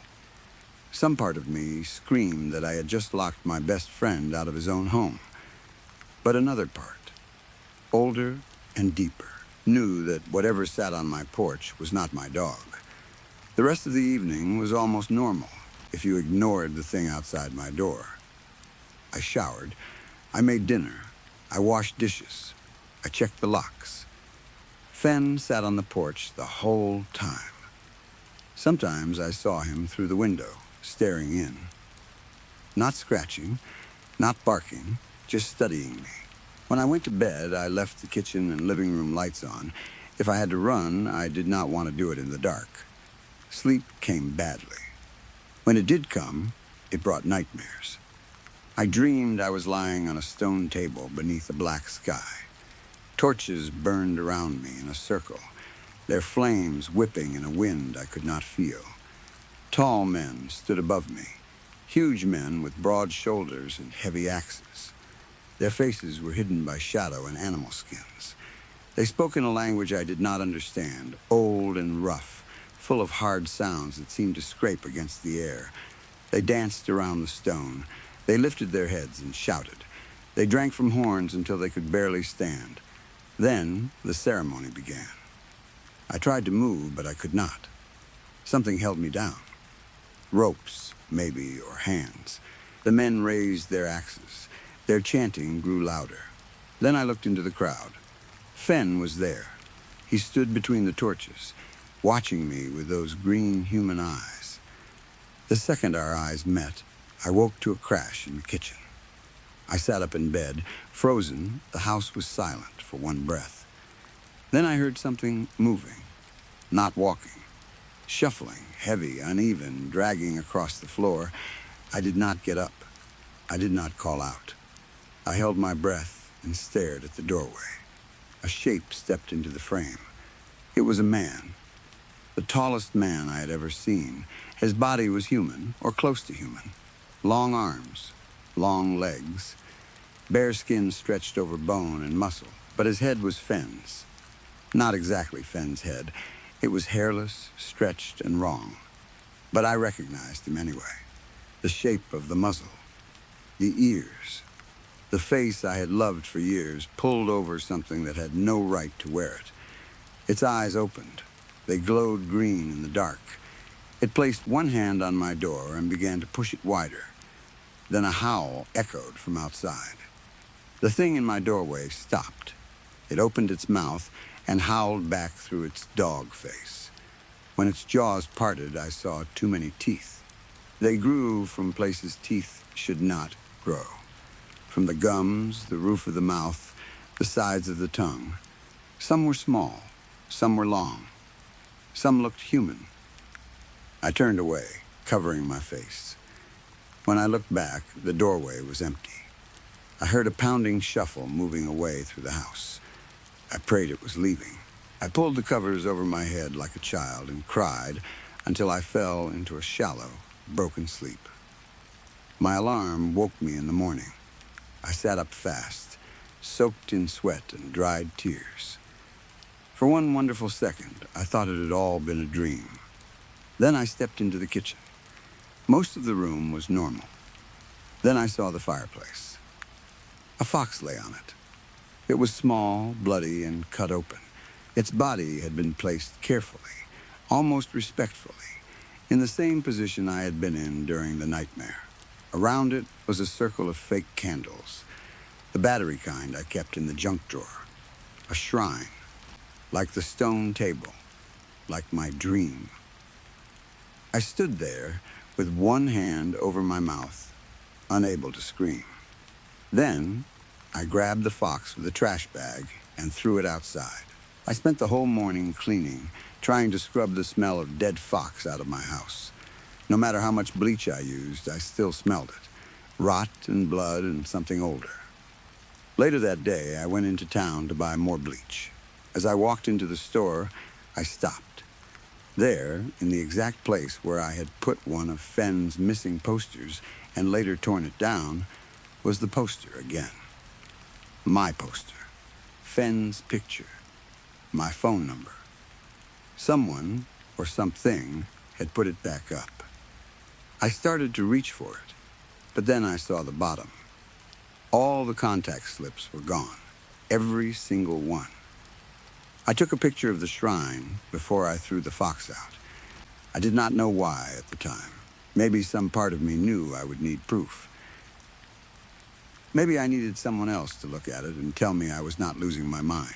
Some part of me screamed that I had just locked my best friend out of his own home. But another part, older and deeper, knew that whatever sat on my porch was not my dog. The rest of the evening was almost normal, if you ignored the thing outside my door. I showered. I made dinner. I washed dishes. I checked the locks. Fen sat on the porch the whole time. Sometimes I saw him through the window, staring in. Not scratching, not barking, just studying me. When I went to bed, I left the kitchen and living room lights on. If I had to run, I did not want to do it in the dark. Sleep came badly. When it did come, it brought nightmares. I dreamed I was lying on a stone table beneath a black sky. Torches burned around me in a circle, their flames whipping in a wind I could not feel. Tall men stood above me, huge men with broad shoulders and heavy axes. Their faces were hidden by shadow and animal skins. They spoke in a language I did not understand, old and rough, full of hard sounds that seemed to scrape against the air. They danced around the stone. They lifted their heads and shouted. They drank from horns until they could barely stand. Then the ceremony began. I tried to move, but I could not. Something held me down. Ropes, maybe, or hands. The men raised their axes. Their chanting grew louder. Then I looked into the crowd. Fen was there. He stood between the torches, watching me with those green human eyes. The second our eyes met, I woke to a crash in the kitchen. I sat up in bed, frozen. The house was silent for one breath. Then I heard something moving, not walking, shuffling, heavy, uneven, dragging across the floor. I did not get up. I did not call out. I held my breath and stared at the doorway. A shape stepped into the frame. It was a man, the tallest man I had ever seen. His body was human, or close to human. Long arms, long legs, bare skin stretched over bone and muscle, but his head was Fenn's. Not exactly Fenn's head. It was hairless, stretched, and wrong. But I recognized him anyway. The shape of the muzzle, the ears. The face I had loved for years pulled over something that had no right to wear it. Its eyes opened. They glowed green in the dark. It placed one hand on my door and began to push it wider. Then a howl echoed from outside. The thing in my doorway stopped. It opened its mouth and howled back through its dog face. When its jaws parted, I saw too many teeth. They grew from places teeth should not grow. From the gums, the roof of the mouth, the sides of the tongue. Some were small, some were long. Some looked human. I turned away, covering my face. When I looked back, the doorway was empty. I heard a pounding shuffle moving away through the house. I prayed it was leaving. I pulled the covers over my head like a child and cried until I fell into a shallow, broken sleep. My alarm woke me in the morning. I sat up fast, soaked in sweat and dried tears. For one wonderful second, I thought it had all been a dream. Then I stepped into the kitchen. Most of the room was normal. Then I saw the fireplace. A fox lay on it. It was small, bloody, and cut open. Its body had been placed carefully, almost respectfully, in the same position I had been in during the nightmare. Around it was a circle of fake candles, the battery kind I kept in the junk drawer. A shrine, like the stone table, like my dream. I stood there with one hand over my mouth, unable to scream. Then I grabbed the fox with a trash bag and threw it outside. I spent the whole morning cleaning, trying to scrub the smell of dead fox out of my house. No matter how much bleach I used, I still smelled it. Rot and blood and something older. Later that day, I went into town to buy more bleach. As I walked into the store, I stopped. There, in the exact place where I had put one of Fenn's missing posters and later torn it down, was the poster again. My poster. Fenn's picture. My phone number. Someone, or something, had put it back up. I started to reach for it, but then I saw the bottom. All the contact slips were gone. Every single one. I took a picture of the shrine before I threw the fox out. I did not know why at the time. Maybe some part of me knew I would need proof. Maybe I needed someone else to look at it and tell me I was not losing my mind.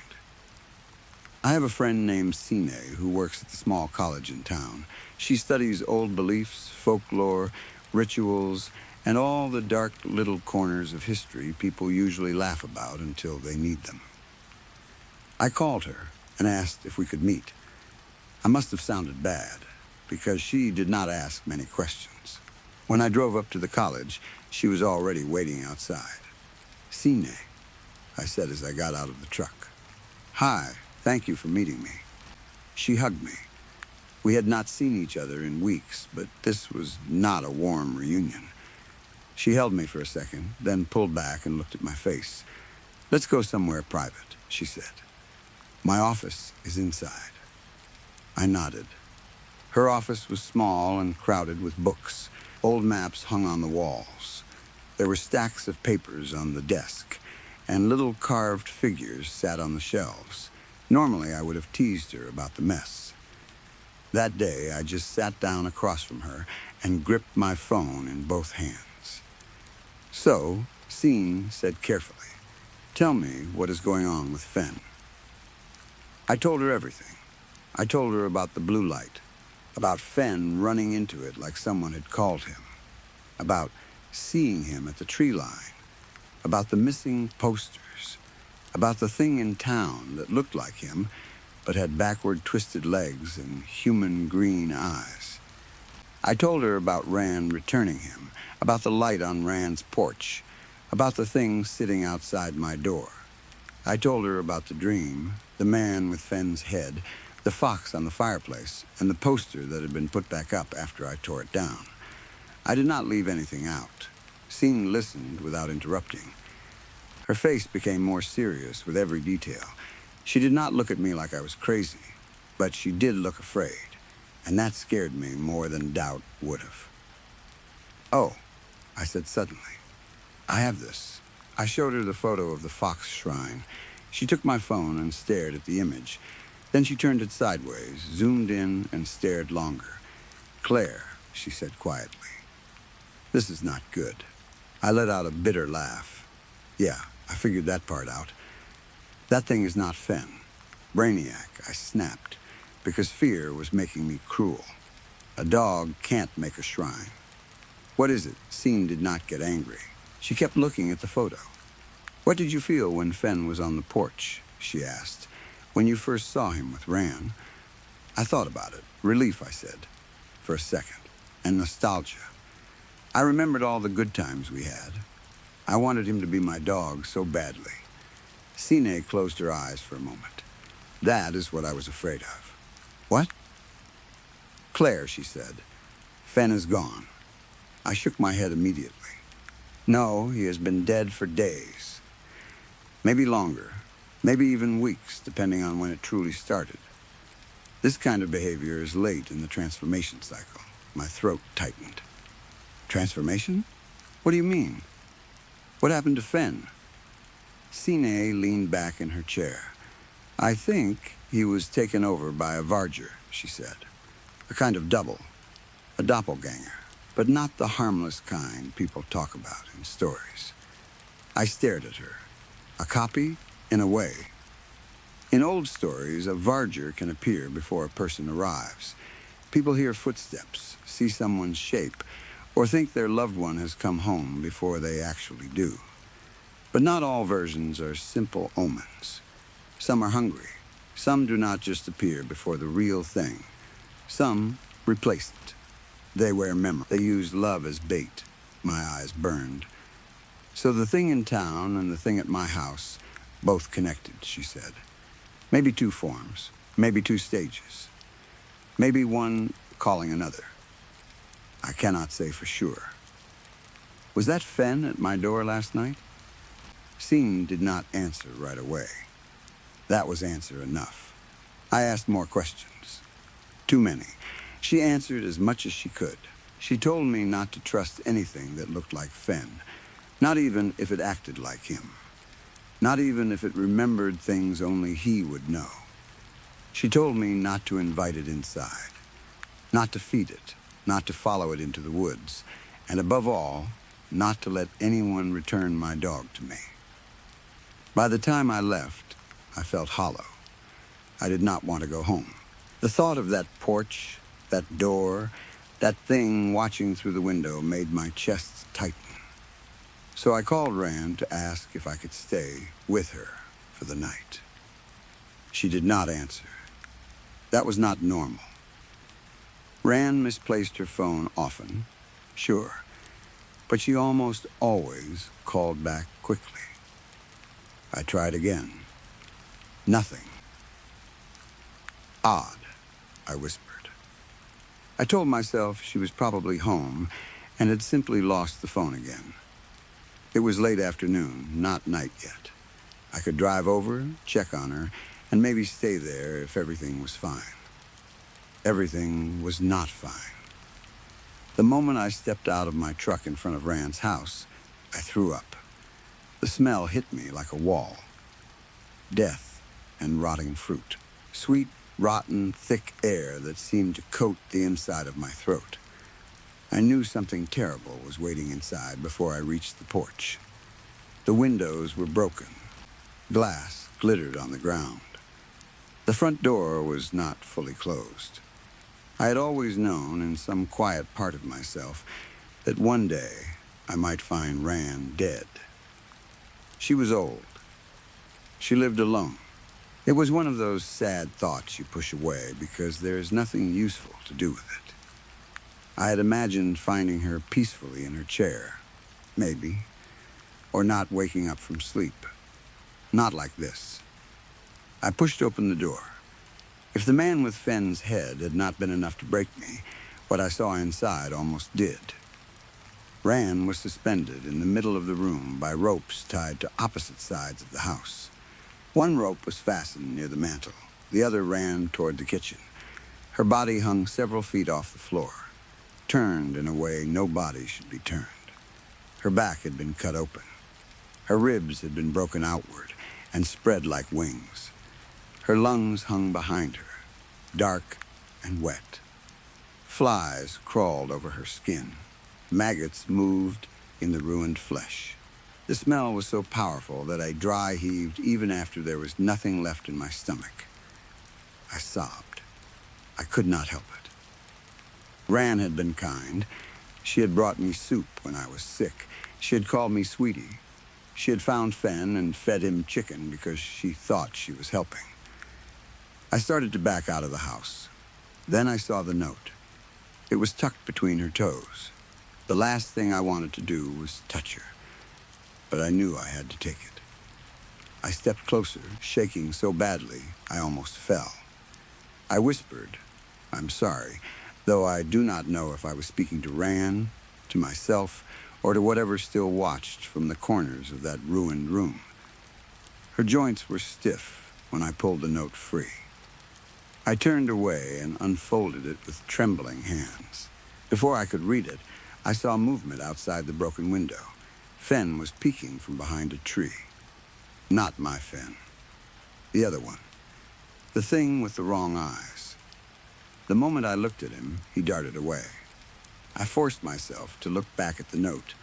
I have a friend named Sine who works at the small college in town. She studies old beliefs, folklore, rituals, and all the dark little corners of history people usually laugh about until they need them. I called her and asked if we could meet. I must have sounded bad, because she did not ask many questions. When I drove up to the college, she was already waiting outside. Sine, I said as I got out of the truck. Hi, thank you for meeting me. She hugged me. We had not seen each other in weeks, but this was not a warm reunion. She held me for a second, then pulled back and looked at my face. Let's go somewhere private, she said. My office is inside. I nodded. Her office was small and crowded with books. Old maps hung on the walls. There were stacks of papers on the desk, and little carved figures sat on the shelves. Normally, I would have teased her about the mess. That day, I just sat down across from her and gripped my phone in both hands. So, Sine said carefully, "Tell me what is going on with Fenn." I told her everything. I told her about the blue light, about Fenn running into it like someone had called him, about seeing him at the tree line, about the missing posters, about the thing in town that looked like him but had backward twisted legs and human green eyes. I told her about Rand returning him, about the light on Rand's porch, about the thing sitting outside my door. I told her about the dream, the man with Fenn's head, the fox on the fireplace, and the poster that had been put back up after I tore it down. I did not leave anything out. Sine listened without interrupting. Her face became more serious with every detail. She did not look at me like I was crazy, but she did look afraid, and that scared me more than doubt would have. "Oh," I said suddenly, "I have this. I showed her the photo of the fox shrine. She took my phone and stared at the image. Then she turned it sideways, zoomed in, and stared longer. "Claire," she said quietly, "this is not good." I let out a bitter laugh. "Yeah, I figured that part out. That thing is not Fen. Brainiac," I snapped, because fear was making me cruel. A dog can't make a shrine. "What is it?" Scene did not get angry. She kept looking at the photo. "What did you feel when Fen was on the porch?" she asked. "When you first saw him with Ran?" I thought about it. Relief, I said, for a second, and nostalgia. I remembered all the good times we had. I wanted him to be my dog so badly. Sine closed her eyes for a moment. "That is what I was afraid of." "What?" "Claire," she said, "Fen is gone." I shook my head immediately. "No, he has been dead for days. Maybe longer, maybe even weeks, depending on when it truly started. This kind of behavior is late in the transformation cycle." My throat tightened. "Transformation? What do you mean? What happened to Fen?" Sine leaned back in her chair. "I think he was taken over by a Varger," she said. "A kind of double, a doppelganger, but not the harmless kind people talk about in stories." I stared at her. "A copy? In a way. In old stories, a Varger can appear before a person arrives. People hear footsteps, see someone's shape, or think their loved one has come home before they actually do. But not all versions are simple omens. Some are hungry. Some do not just appear before the real thing. Some replace it. They wear memory. They use love as bait." My eyes burned. "So the thing in town and the thing at my house, both connected," she said. "Maybe two forms, maybe two stages. Maybe one calling another. I cannot say for sure." "Was that Fen at my door last night?" Scene did not answer right away. That was answer enough. I asked more questions. Too many. She answered as much as she could. She told me not to trust anything that looked like Fen, not even if it acted like him. Not even if it remembered things only he would know. She told me not to invite it inside, not to feed it, not to follow it into the woods, and above all, not to let anyone return my dog to me. By the time I left, I felt hollow. I did not want to go home. The thought of that porch, that door, that thing watching through the window made my chest tighten. So I called Rand to ask if I could stay with her for the night. She did not answer. That was not normal. Rand misplaced her phone often, sure, but she almost always called back quickly. I tried again. Nothing. "Odd," I whispered. I told myself she was probably home and had simply lost the phone again. It was late afternoon, not night yet. I could drive over, check on her, and maybe stay there if everything was fine. Everything was not fine. The moment I stepped out of my truck in front of Rand's house, I threw up. The smell hit me like a wall. Death and rotting fruit. Sweet, rotten, thick air that seemed to coat the inside of my throat. I knew something terrible was waiting inside before I reached the porch. The windows were broken. Glass glittered on the ground. The front door was not fully closed. I had always known in some quiet part of myself that one day I might find Rand dead. She was old. She lived alone. It was one of those sad thoughts you push away because there is nothing useful to do with it. I had imagined finding her peacefully in her chair, maybe, or not waking up from sleep. Not like this. I pushed open the door. If the man with Fenn's head had not been enough to break me, what I saw inside almost did. Rand was suspended in the middle of the room by ropes tied to opposite sides of the house. One rope was fastened near the mantel. The other ran toward the kitchen. Her body hung several feet off the floor, turned in a way no body should be turned. Her back had been cut open. Her ribs had been broken outward and spread like wings. Her lungs hung behind her, dark and wet. Flies crawled over her skin. Maggots moved in the ruined flesh. The smell was so powerful that I dry heaved even after there was nothing left in my stomach. I sobbed. I could not help it. Ran had been kind. She had brought me soup when I was sick. She had called me sweetie. She had found Fen and fed him chicken because she thought she was helping. I started to back out of the house. Then I saw the note. It was tucked between her toes. The last thing I wanted to do was touch her, but I knew I had to take it. I stepped closer, shaking so badly I almost fell. I whispered, "I'm sorry," though I do not know if I was speaking to Ran, to myself, or to whatever still watched from the corners of that ruined room. Her joints were stiff when I pulled the note free. I turned away and unfolded it with trembling hands. Before I could read it, I saw movement outside the broken window. Fen was peeking from behind a tree. Not my Fen. The other one. The thing with the wrong eyes. The moment I looked at him, he darted away. I forced myself to look back at the note.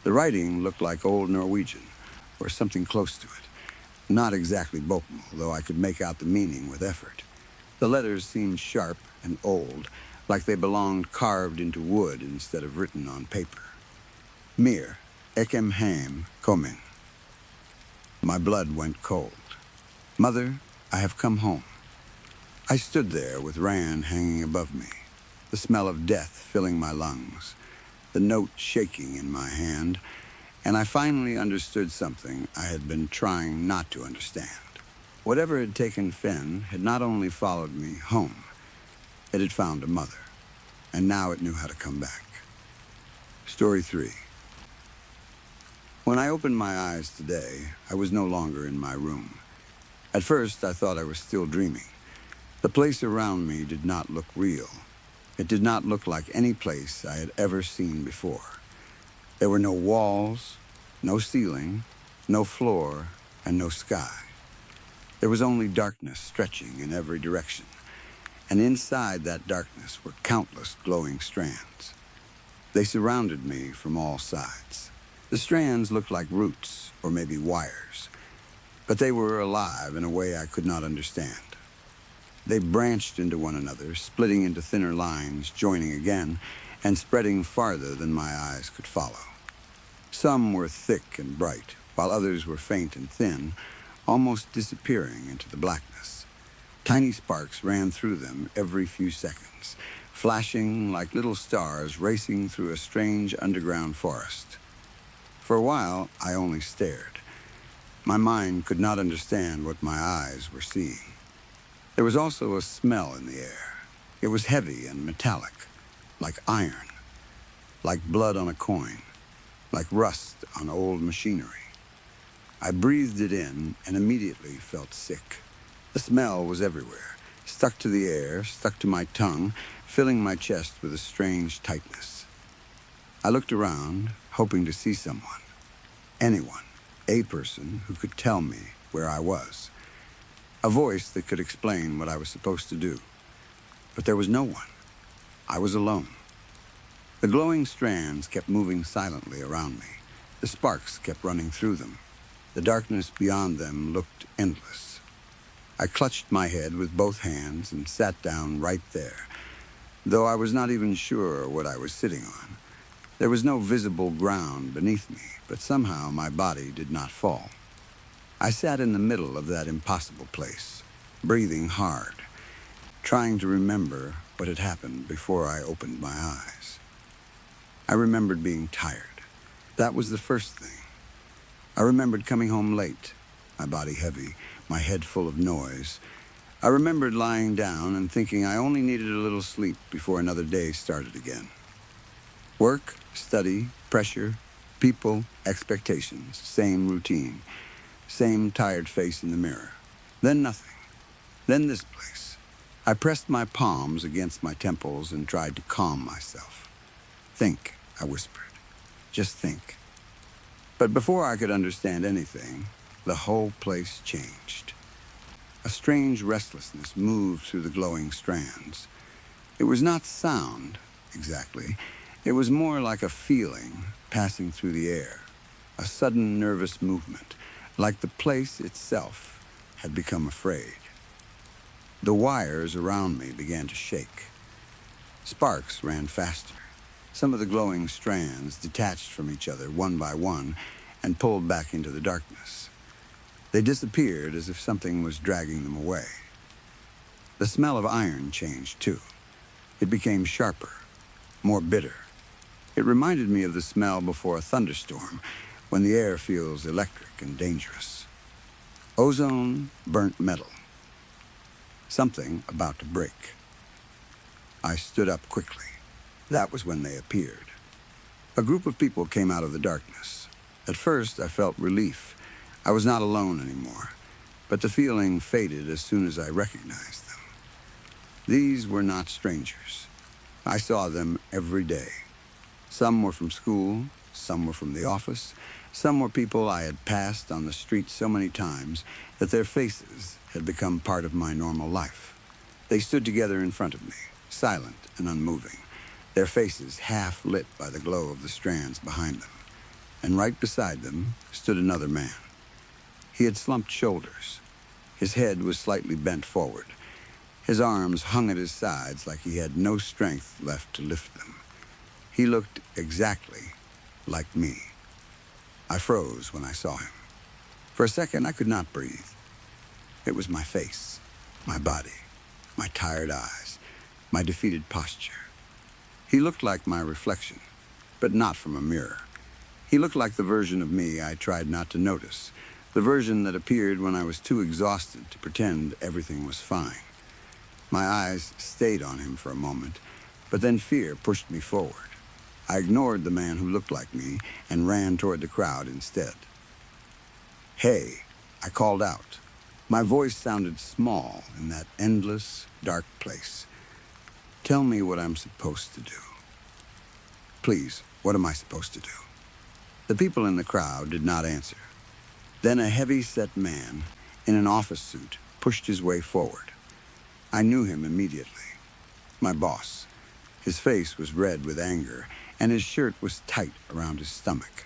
The writing looked like Old Norwegian, or something close to it. Not exactly Bokmal, though I could make out the meaning with effort. The letters seemed sharp and old, like they belonged carved into wood instead of written on paper. Mir, ekem heim, komin. My blood went cold. Mother, I have come home. I stood there with Ran hanging above me, the smell of death filling my lungs, the note shaking in my hand, and I finally understood something I had been trying not to understand. Whatever had taken Fen had not only followed me home, it had found a mother, and now it knew how to come back. Story 3. When I opened my eyes today, I was no longer in my room. At first, I thought I was still dreaming. The place around me did not look real. It did not look like any place I had ever seen before. There were no walls, no ceiling, no floor, and no sky. There was only darkness stretching in every direction, and inside that darkness were countless glowing strands. They surrounded me from all sides. The strands looked like roots, or maybe wires, but they were alive in a way I could not understand. They branched into one another, splitting into thinner lines, joining again, and spreading farther than my eyes could follow. Some were thick and bright, while others were faint and thin, almost disappearing into the blackness. Tiny sparks ran through them every few seconds, flashing like little stars racing through a strange underground forest. For a while, I only stared. My mind could not understand what my eyes were seeing. There was also a smell in the air. It was heavy and metallic, like iron, like blood on a coin, like rust on old machinery. I breathed it in and immediately felt sick. The smell was everywhere, stuck to the air, stuck to my tongue, filling my chest with a strange tightness. I looked around, hoping to see someone, anyone, a person who could tell me where I was, a voice that could explain what I was supposed to do. But there was no one. I was alone. The glowing strands kept moving silently around me. The sparks kept running through them. The darkness beyond them looked endless. I clutched my head with both hands and sat down right there, though I was not even sure what I was sitting on. There was no visible ground beneath me, but somehow my body did not fall. I sat in the middle of that impossible place, breathing hard, trying to remember what had happened before I opened my eyes. I remembered being tired. That was the first thing. I remembered coming home late, my body heavy, my head full of noise. I remembered lying down and thinking I only needed a little sleep before another day started again. Work, study, pressure, people, expectations, same routine, same tired face in the mirror. Then nothing. Then this place. I pressed my palms against my temples and tried to calm myself. Think, I whispered. Just think. But before I could understand anything, the whole place changed. A strange restlessness moved through the glowing strands. It was not sound, exactly. It was more like a feeling passing through the air, a sudden nervous movement, like the place itself had become afraid. The wires around me began to shake. Sparks ran faster. Some of the glowing strands detached from each other one by one and pulled back into the darkness. They disappeared as if something was dragging them away. The smell of iron changed too. It became sharper, more bitter. It reminded me of the smell before a thunderstorm, when the air feels electric and dangerous. Ozone, burnt metal. Something about to break. I stood up quickly. That was when they appeared. A group of people came out of the darkness. At first, I felt relief. I was not alone anymore, but the feeling faded as soon as I recognized them. These were not strangers. I saw them every day. Some were from school, some were from the office, some were people I had passed on the street so many times that their faces had become part of my normal life. They stood together in front of me, silent and unmoving, their faces half lit by the glow of the strands behind them. And right beside them stood another man. He had slumped shoulders. His head was slightly bent forward. His arms hung at his sides like he had no strength left to lift them. He looked exactly like me. I froze when I saw him. For a second, I could not breathe. It was my face, my body, my tired eyes, my defeated posture. He looked like my reflection, but not from a mirror. He looked like the version of me I tried not to notice, the version that appeared when I was too exhausted to pretend everything was fine. My eyes stayed on him for a moment, but then fear pushed me forward. I ignored the man who looked like me and ran toward the crowd instead. "Hey," I called out. My voice sounded small in that endless, dark place. "Tell me what I'm supposed to do. Please, what am I supposed to do?" The people in the crowd did not answer. Then a heavy-set man in an office suit pushed his way forward. I knew him immediately. My boss. His face was red with anger, and his shirt was tight around his stomach.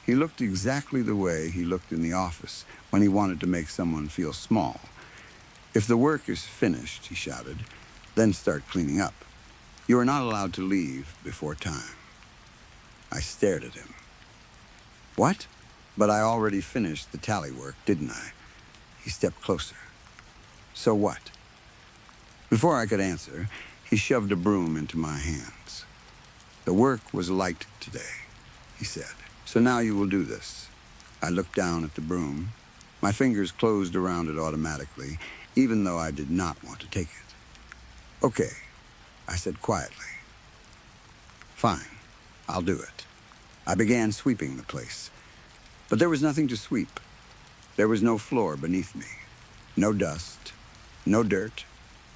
He looked exactly the way he looked in the office when he wanted to make someone feel small. "If the work is finished," he shouted, "then start cleaning up. You are not allowed to leave before time." I stared at him. "What? But I already finished the tally work, didn't I?" He stepped closer. "So what?" Before I could answer, he shoved a broom into my hands. "The work was light today," he said. "So now you will do this." I looked down at the broom. My fingers closed around it automatically, even though I did not want to take it. "Okay," I said quietly. "Fine, I'll do it." I began sweeping the place. But there was nothing to sweep. There was no floor beneath me. No dust, no dirt,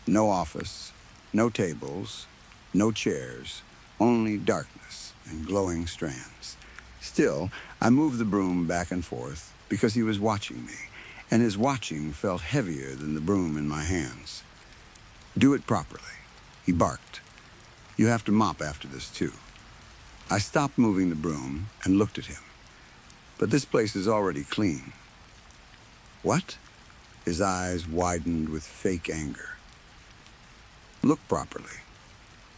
no office, no tables, no chairs, only darkness and glowing strands. Still, I moved the broom back and forth because he was watching me, and his watching felt heavier than the broom in my hands. "Do it properly," he barked. "You have to mop after this too." I stopped moving the broom and looked at him. "But this place is already clean." "What?" His eyes widened with fake anger. "Look properly.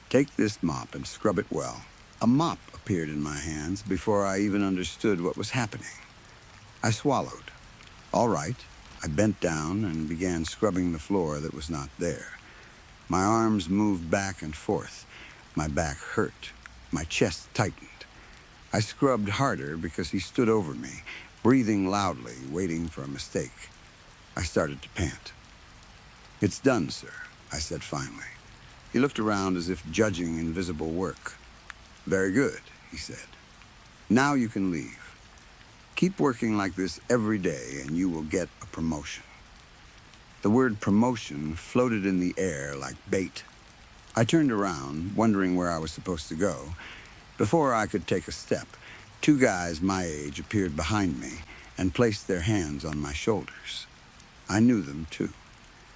Take this mop and scrub it well." A mop appeared in my hands before I even understood what was happening. I swallowed. All right. I bent down and began scrubbing the floor that was not there. My arms moved back and forth. My back hurt. My chest tightened. I scrubbed harder because he stood over me, breathing loudly, waiting for a mistake. I started to pant. "It's done, sir," I said finally. He looked around as if judging invisible work. "Very good," he said. "Now you can leave. Keep working like this every day and you will get a promotion." The word promotion floated in the air like bait. I turned around, wondering where I was supposed to go. Before I could take a step, Two guys my age appeared behind me and placed their hands on my shoulders. I knew them, too.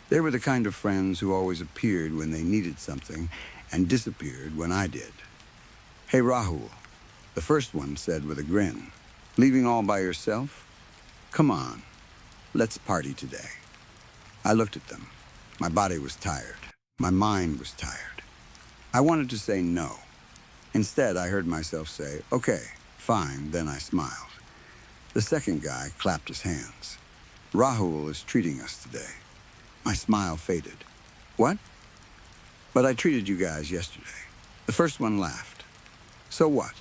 They were the kind of friends who always appeared when they needed something and disappeared when I did. "Hey, Rahul," the first one said with a grin. "Leaving all by yourself? Come on, let's party today." I looked at them. My body was tired. My mind was tired. I wanted to say no. Instead, I heard myself say, "Okay, fine," then I smiled. The second guy clapped his hands. "Rahul is treating us today." My smile faded. "What?" "But I treated you guys yesterday." The first one laughed. "So what?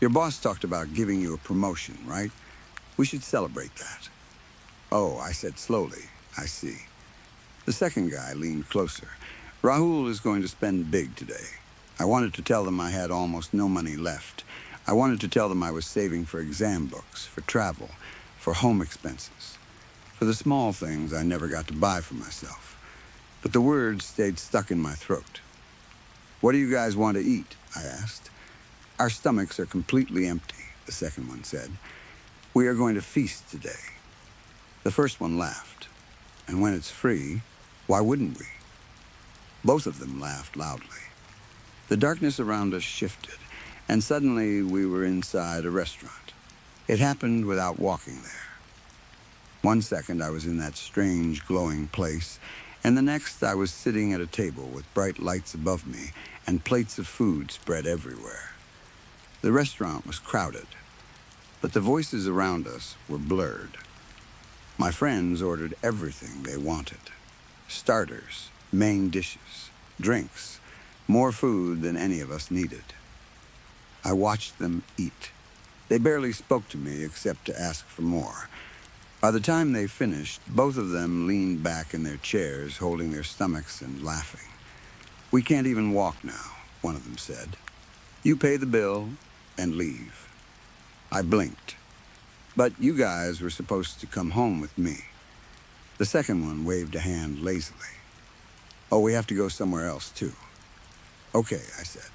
Your boss talked about giving you a promotion, right? We should celebrate that." "Oh," I said slowly, "I see." The second guy leaned closer. "Rahul is going to spend big today." I wanted to tell them I had almost no money left. I wanted to tell them I was saving for exam books, for travel, for home expenses, for the small things I never got to buy for myself. But the words stayed stuck in my throat. "What do you guys want to eat?" I asked. "Our stomachs are completely empty," the second one said. "We are going to feast today." The first one laughed. "And when it's free, why wouldn't we?" Both of them laughed loudly. The darkness around us shifted, and suddenly we were inside a restaurant. It happened without walking there. One second I was in that strange, glowing place, and the next I was sitting at a table with bright lights above me and plates of food spread everywhere. The restaurant was crowded, but the voices around us were blurred. My friends ordered everything they wanted. Starters, main dishes, drinks, more food than any of us needed. I watched them eat. They barely spoke to me except to ask for more. By the time they finished, both of them leaned back in their chairs, holding their stomachs and laughing. "We can't even walk now," one of them said. "You pay the bill and leave." I blinked. "But you guys were supposed to come home with me." The second one waved a hand lazily. "Oh, we have to go somewhere else, too." "Okay," I said.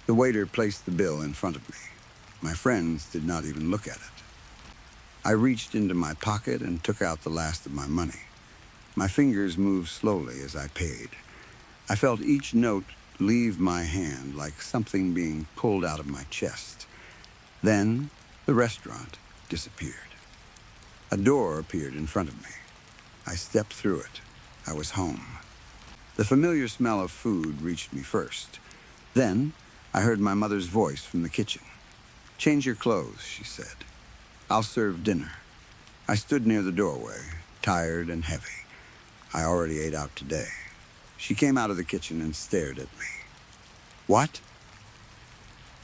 The waiter placed the bill in front of me. My friends did not even look at it. I reached into my pocket and took out the last of my money. My fingers moved slowly as I paid. I felt each note leave my hand like something being pulled out of my chest. Then the restaurant disappeared. A door appeared in front of me. I stepped through it. I was home. The familiar smell of food reached me first. Then I heard my mother's voice from the kitchen. "Change your clothes," she said. "I'll serve dinner." I stood near the doorway, tired and heavy. I already ate out today. She came out of the kitchen and stared at me. "What?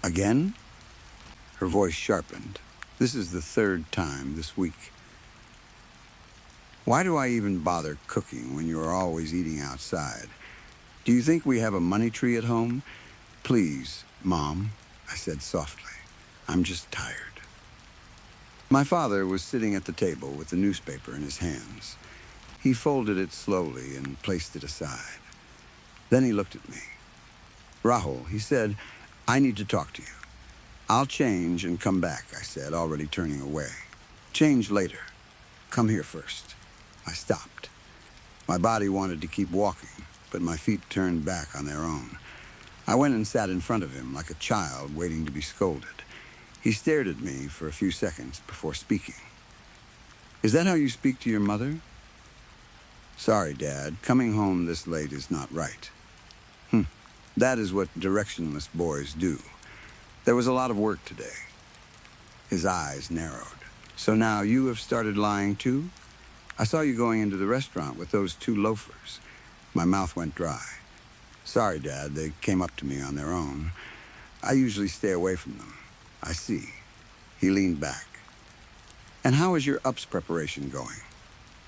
Again?" Her voice sharpened. "This is the third time this week." "Why do I even bother cooking when you are always eating outside? Do you think we have a money tree at home?" "Please, Mom," I said softly. "I'm just tired." My father was sitting at the table with the newspaper in his hands. He folded it slowly and placed it aside. Then he looked at me. "Rahul," he said, "I need to talk to you." "I'll change and come back," I said, already turning away. "Change later. Come here first." I stopped. My body wanted to keep walking, but my feet turned back on their own. I went and sat in front of him like a child waiting to be scolded. He stared at me for a few seconds before speaking. "Is that how you speak to your mother?" "Sorry, Dad. Coming home this late is not right." That is what directionless boys do. There was a lot of work today." His eyes narrowed. "So now you have started lying too? I saw you going into the restaurant with those two loafers." My mouth went dry. "Sorry, Dad. They came up to me on their own. I usually stay away from them." "I see." He leaned back. "And how is your UPS preparation going?"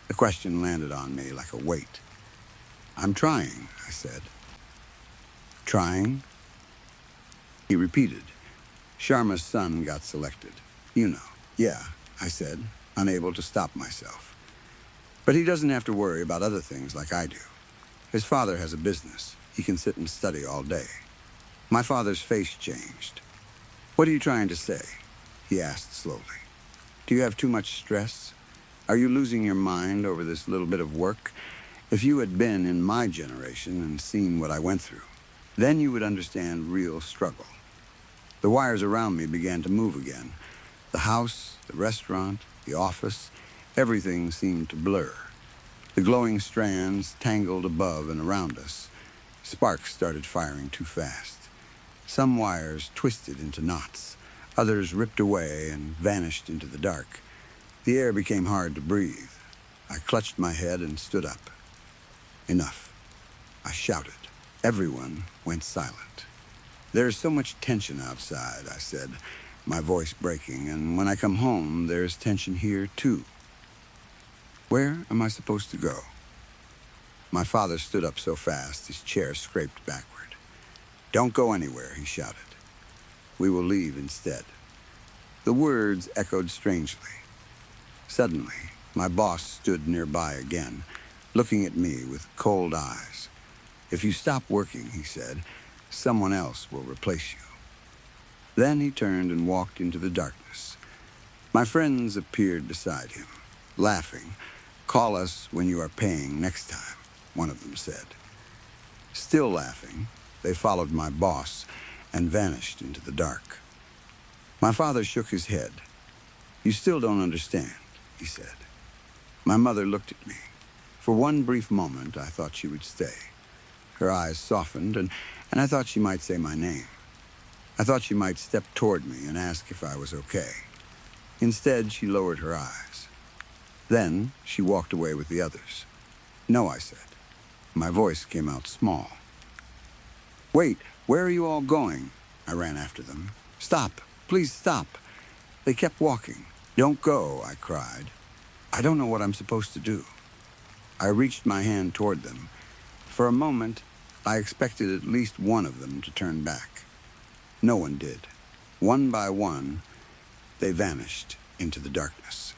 The question landed on me like a weight. "I'm trying," I said. "Trying?" He repeated. "Sharma's son got selected. You know." "Yeah," I said, unable to stop myself. "But he doesn't have to worry about other things like I do. His father has a business. He can sit and study all day." My father's face changed. "What are you trying to say?" he asked slowly. Do you have too much stress? Are you losing your mind over this little bit of work? If you had been in my generation and seen what I went through, then you would understand real struggle. The wires around me began to move again. The house, the restaurant, the office, everything seemed to blur. The glowing strands tangled above and around us. Sparks started firing too fast. Some wires twisted into knots. Others ripped away and vanished into the dark. The air became hard to breathe. I clutched my head and stood up. Enough. I shouted. Everyone went silent. There's so much tension outside, I said, my voice breaking, and when I come home, there's tension here, too. Where am I supposed to go? My father stood up so fast his chair scraped backward. Don't go anywhere, he shouted. We will leave instead. The words echoed strangely. Suddenly, my boss stood nearby again, looking at me with cold eyes. If you stop working, he said, someone else will replace you. Then he turned and walked into the darkness. My friends appeared beside him, laughing. Call us when you are paying next time, one of them said. Still laughing, they followed my boss and vanished into the dark. My father shook his head. You still don't understand, he said. My mother looked at me. For one brief moment, I thought she would stay. Her eyes softened, and I thought she might say my name. I thought she might step toward me and ask if I was okay. Instead, she lowered her eyes. Then, she walked away with the others. No, I said. My voice came out small. Wait, where are you all going? I ran after them. Stop, please stop. They kept walking. Don't go, I cried. I don't know what I'm supposed to do. I reached my hand toward them. For a moment, I expected at least one of them to turn back. No one did. One by one, they vanished into the darkness.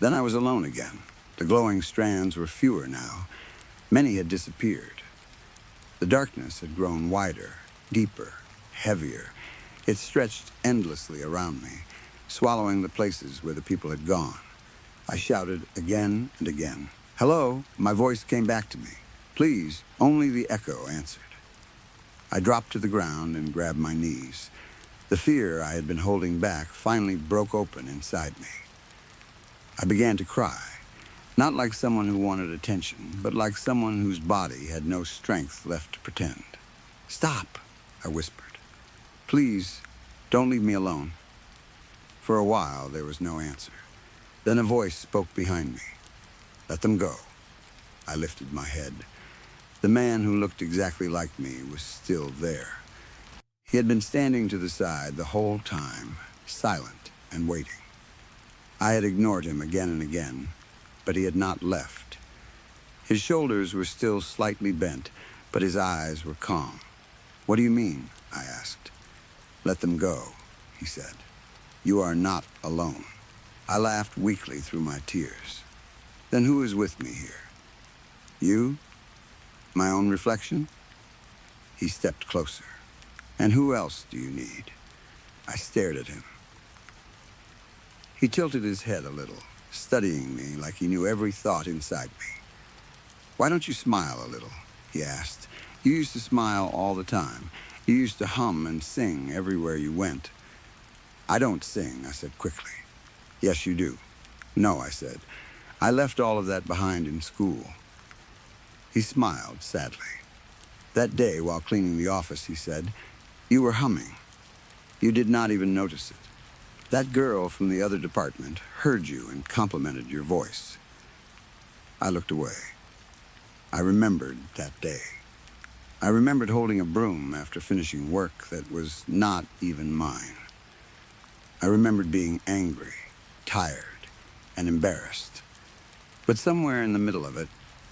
Then I was alone again. The glowing strands were fewer now. Many had disappeared. The darkness had grown wider, deeper, heavier. It stretched endlessly around me, swallowing the places where the people had gone. I shouted again and again. Hello, my voice came back to me. Please, only the echo answered. I dropped to the ground and grabbed my knees. The fear I had been holding back finally broke open inside me. I began to cry, not like someone who wanted attention, but like someone whose body had no strength left to pretend. Stop, I whispered. Please, don't leave me alone. For a while, there was no answer. Then a voice spoke behind me. Let them go. I lifted my head. The man who looked exactly like me was still there. He had been standing to the side the whole time, silent and waiting. I had ignored him again and again, but he had not left. His shoulders were still slightly bent, but his eyes were calm. What do you mean? I asked. Let them go, he said. You are not alone. I laughed weakly through my tears. Then who is with me here? You? My own reflection? He stepped closer. And who else do you need? I stared at him. He tilted his head a little, studying me like he knew every thought inside me. Why don't you smile a little? He asked. You used to smile all the time. You used to hum and sing everywhere you went. I don't sing, I said quickly. Yes, you do. No, I said. I left all of that behind in school. He smiled sadly. That day, while cleaning the office, he said, you were humming. You did not even notice it. That girl from the other department heard you and complimented your voice. I looked away. I remembered that day. I remembered holding a broom after finishing work that was not even mine. I remembered being angry, tired, and embarrassed. But somewhere in the middle of it,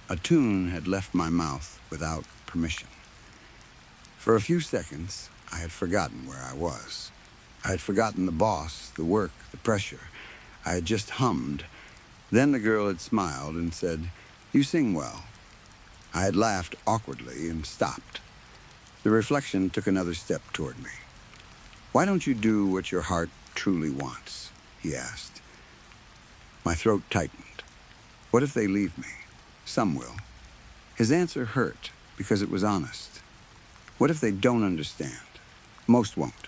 a tune had left my mouth without permission. For a few seconds, I had forgotten where I was. I had forgotten the boss, the work, the pressure. I had just hummed. Then the girl had smiled and said, you sing well. I had laughed awkwardly and stopped. The reflection took another step toward me. Why don't you do what your heart truly wants?" he asked. My throat tightened. "What if they leave me? Some will." His answer hurt because it was honest. "What if they don't understand? Most won't."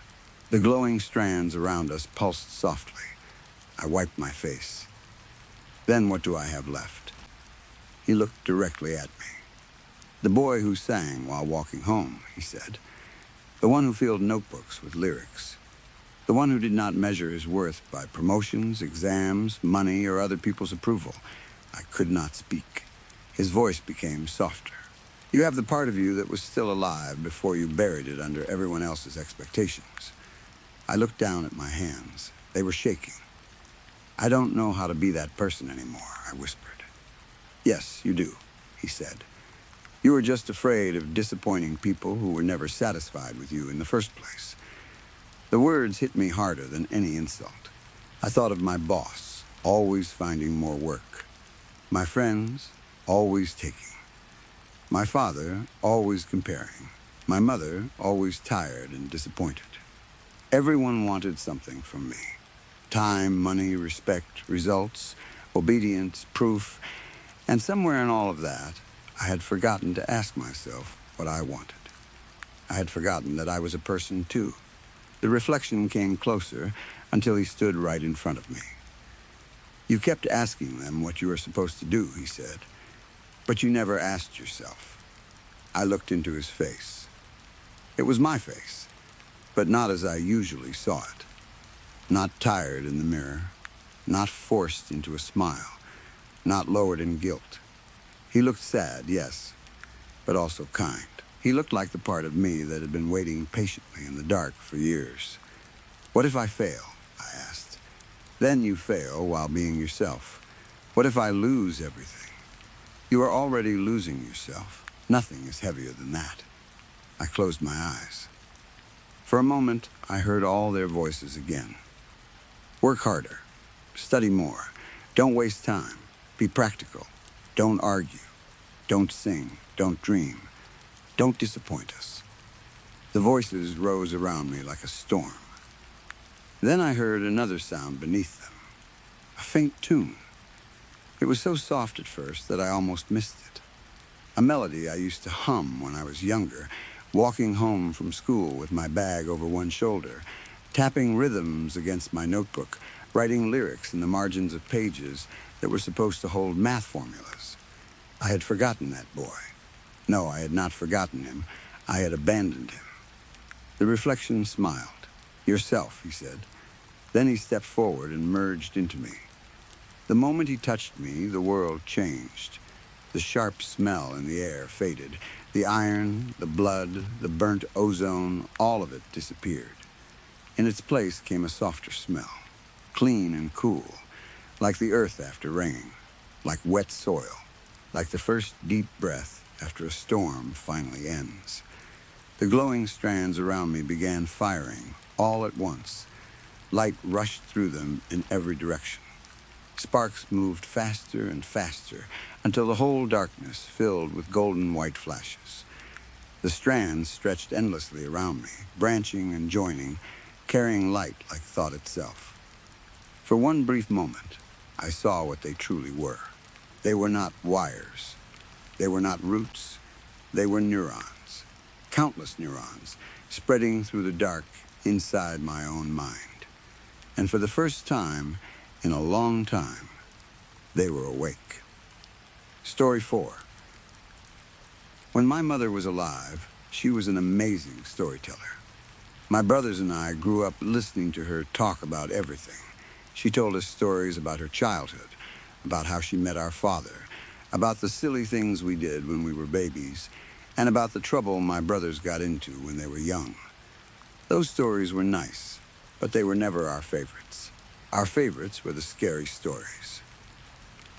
The glowing strands around us pulsed softly. I wiped my face. "Then what do I have left?" He looked directly at me. "The boy who sang while walking home," he said. "The one who filled notebooks with lyrics. The one who did not measure his worth by promotions, exams, money, or other people's approval." I could not speak. His voice became softer. "You have the part of you that was still alive before you buried it under everyone else's expectations." I looked down at my hands. They were shaking. "I don't know how to be that person anymore," I whispered. "Yes, you do," he said. "You were just afraid of disappointing people who were never satisfied with you in the first place." The words hit me harder than any insult. I thought of my boss, always finding more work. My friends, always taking. My father, always comparing. My mother, always tired and disappointed. Everyone wanted something from me. Time, money, respect, results, obedience, proof. And somewhere in all of that, I had forgotten to ask myself what I wanted. I had forgotten that I was a person too. The reflection came closer until he stood right in front of me. "You kept asking them what you were supposed to do," he said, "but you never asked yourself." I looked into his face. It was my face, but not as I usually saw it. Not tired in the mirror, not forced into a smile, not lowered in guilt. He looked sad, yes, but also kind. He looked like the part of me that had been waiting patiently in the dark for years. "What if I fail?" I asked. "Then you fail while being yourself. What if I lose everything?" "You are already losing yourself. Nothing is heavier than that." I closed my eyes. For a moment, I heard all their voices again. "Work harder. Study more. Don't waste time. Be practical. Don't argue. Don't sing. Don't dream. Don't disappoint us." The voices rose around me like a storm. Then I heard another sound beneath them. A faint tune. It was so soft at first that I almost missed it. A melody I used to hum when I was younger, walking home from school with my bag over one shoulder, tapping rhythms against my notebook, writing lyrics in the margins of pages that were supposed to hold math formulas. I had forgotten that boy. No, I had not forgotten him. I had abandoned him. The reflection smiled. "Yourself," he said. Then he stepped forward and merged into me. The moment he touched me, the world changed. The sharp smell in the air faded. The iron, the blood, the burnt ozone, all of it disappeared. In its place came a softer smell, clean and cool, like the earth after rain, like wet soil, like the first deep breath after a storm finally ends. The glowing strands around me began firing, all at once. Light rushed through them in every direction. Sparks moved faster and faster until the whole darkness filled with golden white flashes. The strands stretched endlessly around me, branching and joining, carrying light like thought itself. For one brief moment, I saw what they truly were. They were not wires. They were not roots. They were neurons, countless neurons, spreading through the dark inside my own mind. And for the first time in a long time, they were awake. Story 4. When my mother was alive, she was an amazing storyteller. My brothers and I grew up listening to her talk about everything. She told us stories about her childhood, about how she met our father, about the silly things we did when we were babies, and about the trouble my brothers got into when they were young. Those stories were nice, but they were never our favorites. Our favorites were the scary stories.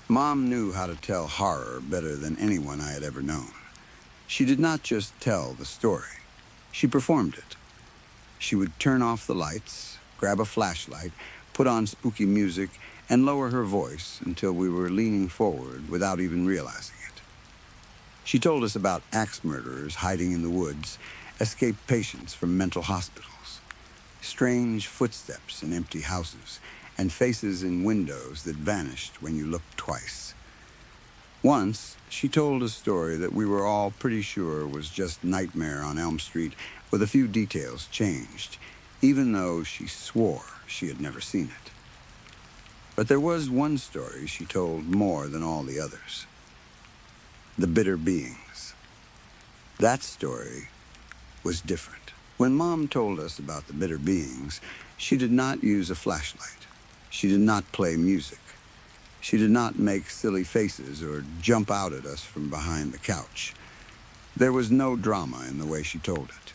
Mom knew how to tell horror better than anyone I had ever known. She did not just tell the story. She performed it. She would turn off the lights, grab a flashlight, put on spooky music, and lower her voice until we were leaning forward without even realizing it. She told us about axe murderers hiding in the woods, escaped patients from mental hospitals, strange footsteps in empty houses, and faces in windows that vanished when you looked twice. Once, she told a story that we were all pretty sure was just Nightmare on Elm Street, with a few details changed, even though she swore she had never seen it. But there was one story she told more than all the others. The Bitter Beings. That story was different. When Mom told us about the Bitter Beings, she did not use a flashlight. She did not play music. She did not make silly faces or jump out at us from behind the couch. There was no drama in the way she told it.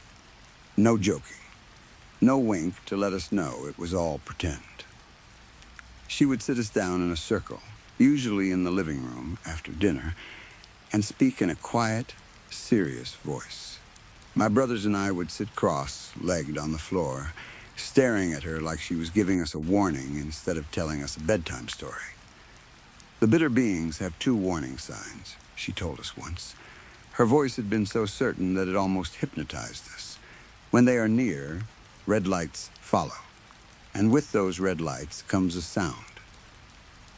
No joking. No wink to let us know it was all pretend. She would sit us down in a circle, usually in the living room after dinner, and speak in a quiet, serious voice. My brothers and I would sit cross-legged on the floor, staring at her like she was giving us a warning instead of telling us a bedtime story. The Bitter Beings have 2 warning signs, she told us once. Her voice had been so certain that it almost hypnotized us. When they are near, red lights follow. And with those red lights comes a sound.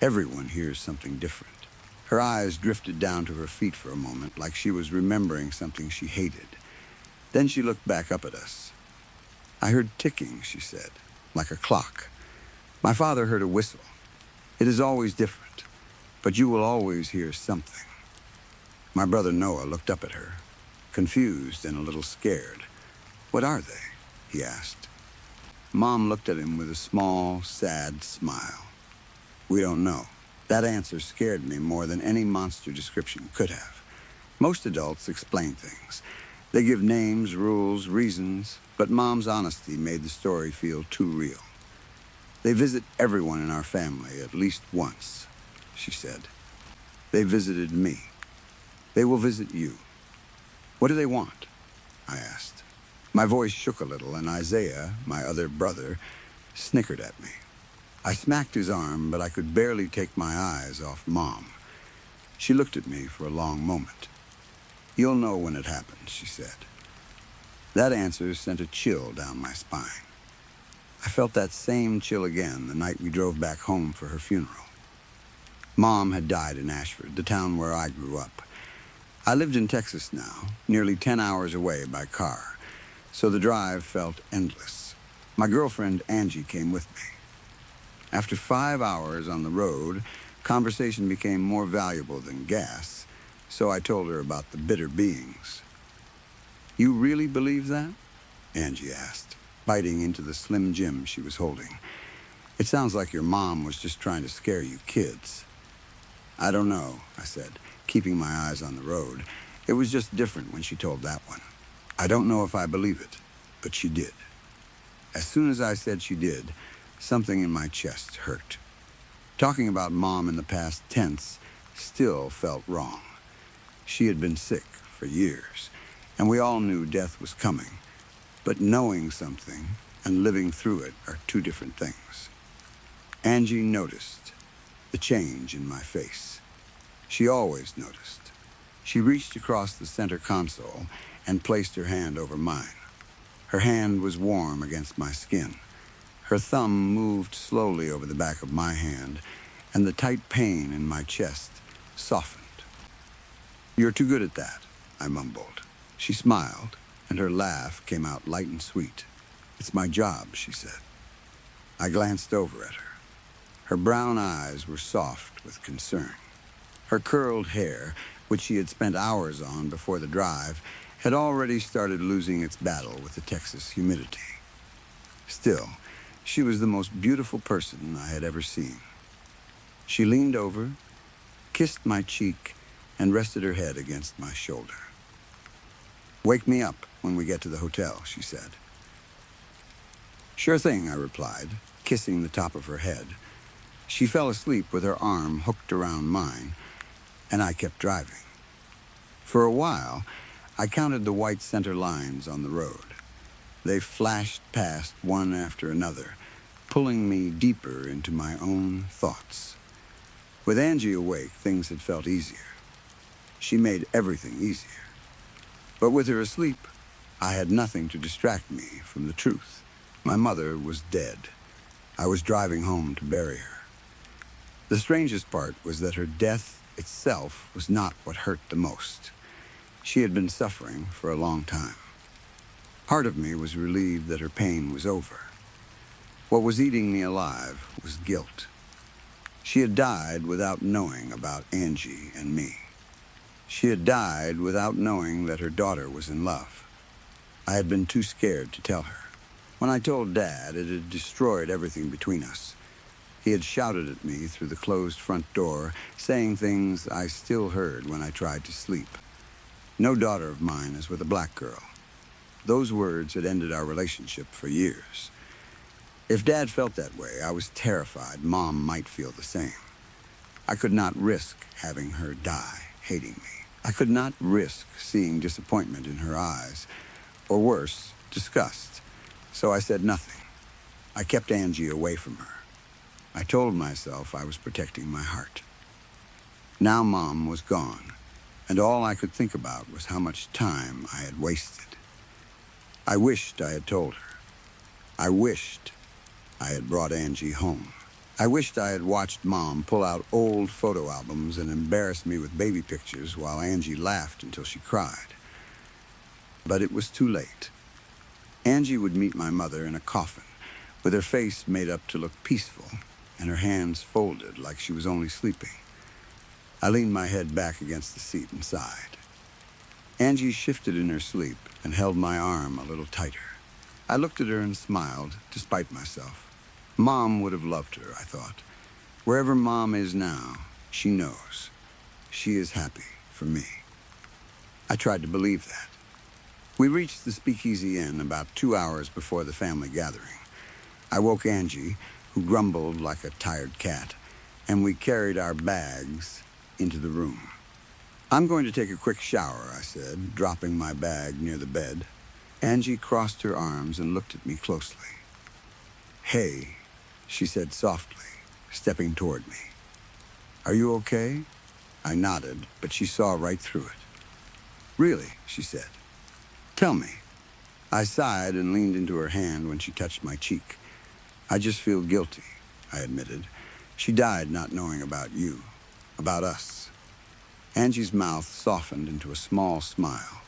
Everyone hears something different. Her eyes drifted down to her feet for a moment, like she was remembering something she hated. Then she looked back up at us. I heard ticking, she said, like a clock. My father heard a whistle. It is always different. But you will always hear something. My brother Noah looked up at her, confused and a little scared. What are they? He asked. Mom looked at him with a small, sad smile. We don't know. That answer scared me more than any monster description could have. Most adults explain things. They give names, rules, reasons, but Mom's honesty made the story feel too real. They visit everyone in our family at least once, she said. They visited me. They will visit you. What do they want? I asked. My voice shook a little, and Isaiah, my other brother, snickered at me. I smacked his arm, but I could barely take my eyes off Mom. She looked at me for a long moment. You'll know when it happens, she said. That answer sent a chill down my spine. I felt that same chill again the night we drove back home for her funeral. Mom had died in Ashford, the town where I grew up. I lived in Texas now, nearly 10 hours away by car, so the drive felt endless. My girlfriend, Angie, came with me. After 5 hours on the road, conversation became more valuable than gas, so I told her about the Bitter Beings. You really believe that? Angie asked, biting into the Slim Jim she was holding. It sounds like your mom was just trying to scare you kids. I don't know, I said, keeping my eyes on the road. It was just different when she told that one. I don't know if I believe it, but she did. As soon as I said she did, something in my chest hurt. Talking about Mom in the past tense still felt wrong. She had been sick for years, and we all knew death was coming. But knowing something and living through it are 2 different things. Angie noticed the change in my face. She always noticed. She reached across the center console and placed her hand over mine. Her hand was warm against my skin. Her thumb moved slowly over the back of my hand, and the tight pain in my chest softened. You're too good at that, I mumbled. She smiled, and her laugh came out light and sweet. It's my job, she said. I glanced over at her. Her brown eyes were soft with concern. Her curled hair, which she had spent hours on before the drive, had already started losing its battle with the Texas humidity. Still, she was the most beautiful person I had ever seen. She leaned over, kissed my cheek, and rested her head against my shoulder. Wake me up when we get to the hotel, she said. Sure thing, I replied, kissing the top of her head. She fell asleep with her arm hooked around mine, and I kept driving. For a while, I counted the white center lines on the road. They flashed past one after another, pulling me deeper into my own thoughts. With Angie awake, things had felt easier. She made everything easier. But with her asleep, I had nothing to distract me from the truth. My mother was dead. I was driving home to bury her. The strangest part was that her death itself was not what hurt the most. She had been suffering for a long time. Part of me was relieved that her pain was over. What was eating me alive was guilt. She had died without knowing about Angie and me. She had died without knowing that her daughter was in love. I had been too scared to tell her. When I told Dad, it had destroyed everything between us. He had shouted at me through the closed front door, saying things I still heard when I tried to sleep. No daughter of mine is with a black girl. Those words had ended our relationship for years. If Dad felt that way, I was terrified Mom might feel the same. I could not risk having her die hating me. I could not risk seeing disappointment in her eyes, or worse, disgust. So I said nothing. I kept Angie away from her. I told myself I was protecting my heart. Now Mom was gone, and all I could think about was how much time I had wasted. I wished I had told her. I wished I had brought Angie home. I wished I had watched Mom pull out old photo albums and embarrass me with baby pictures while Angie laughed until she cried. But it was too late. Angie would meet my mother in a coffin, with her face made up to look peaceful and her hands folded like she was only sleeping. I leaned my head back against the seat and sighed. Angie shifted in her sleep and held my arm a little tighter. I looked at her and smiled, despite myself. Mom would have loved her, I thought. Wherever Mom is now, she knows. She is happy for me. I tried to believe that. We reached the Speakeasy Inn about 2 hours before the family gathering. I woke Angie, who grumbled like a tired cat, and we carried our bags into the room. I'm going to take a quick shower, I said, dropping my bag near the bed. Angie crossed her arms and looked at me closely. "Hey," she said softly, stepping toward me. "Are you okay?" I nodded, but she saw right through it. "Really?" she said. "Tell me." I sighed and leaned into her hand when she touched my cheek. "I just feel guilty," I admitted. "She died not knowing about you, about us." Angie's mouth softened into a small smile.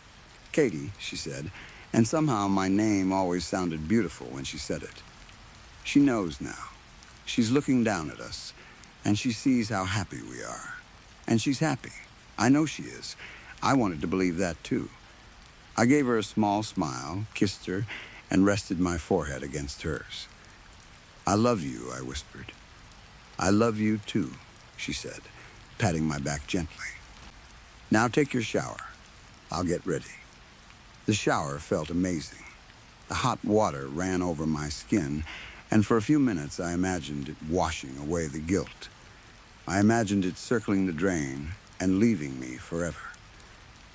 "Katie," she said, and somehow my name always sounded beautiful when she said it. "She knows now. She's looking down at us, and she sees how happy we are. And she's happy. I know she is. I wanted to believe that too." I gave her a small smile, kissed her, and rested my forehead against hers. "I love you," I whispered. "I love you too," she said, patting my back gently. "Now take your shower. I'll get ready." The shower felt amazing. The hot water ran over my skin, and for a few minutes I imagined it washing away the guilt. I imagined it circling the drain and leaving me forever.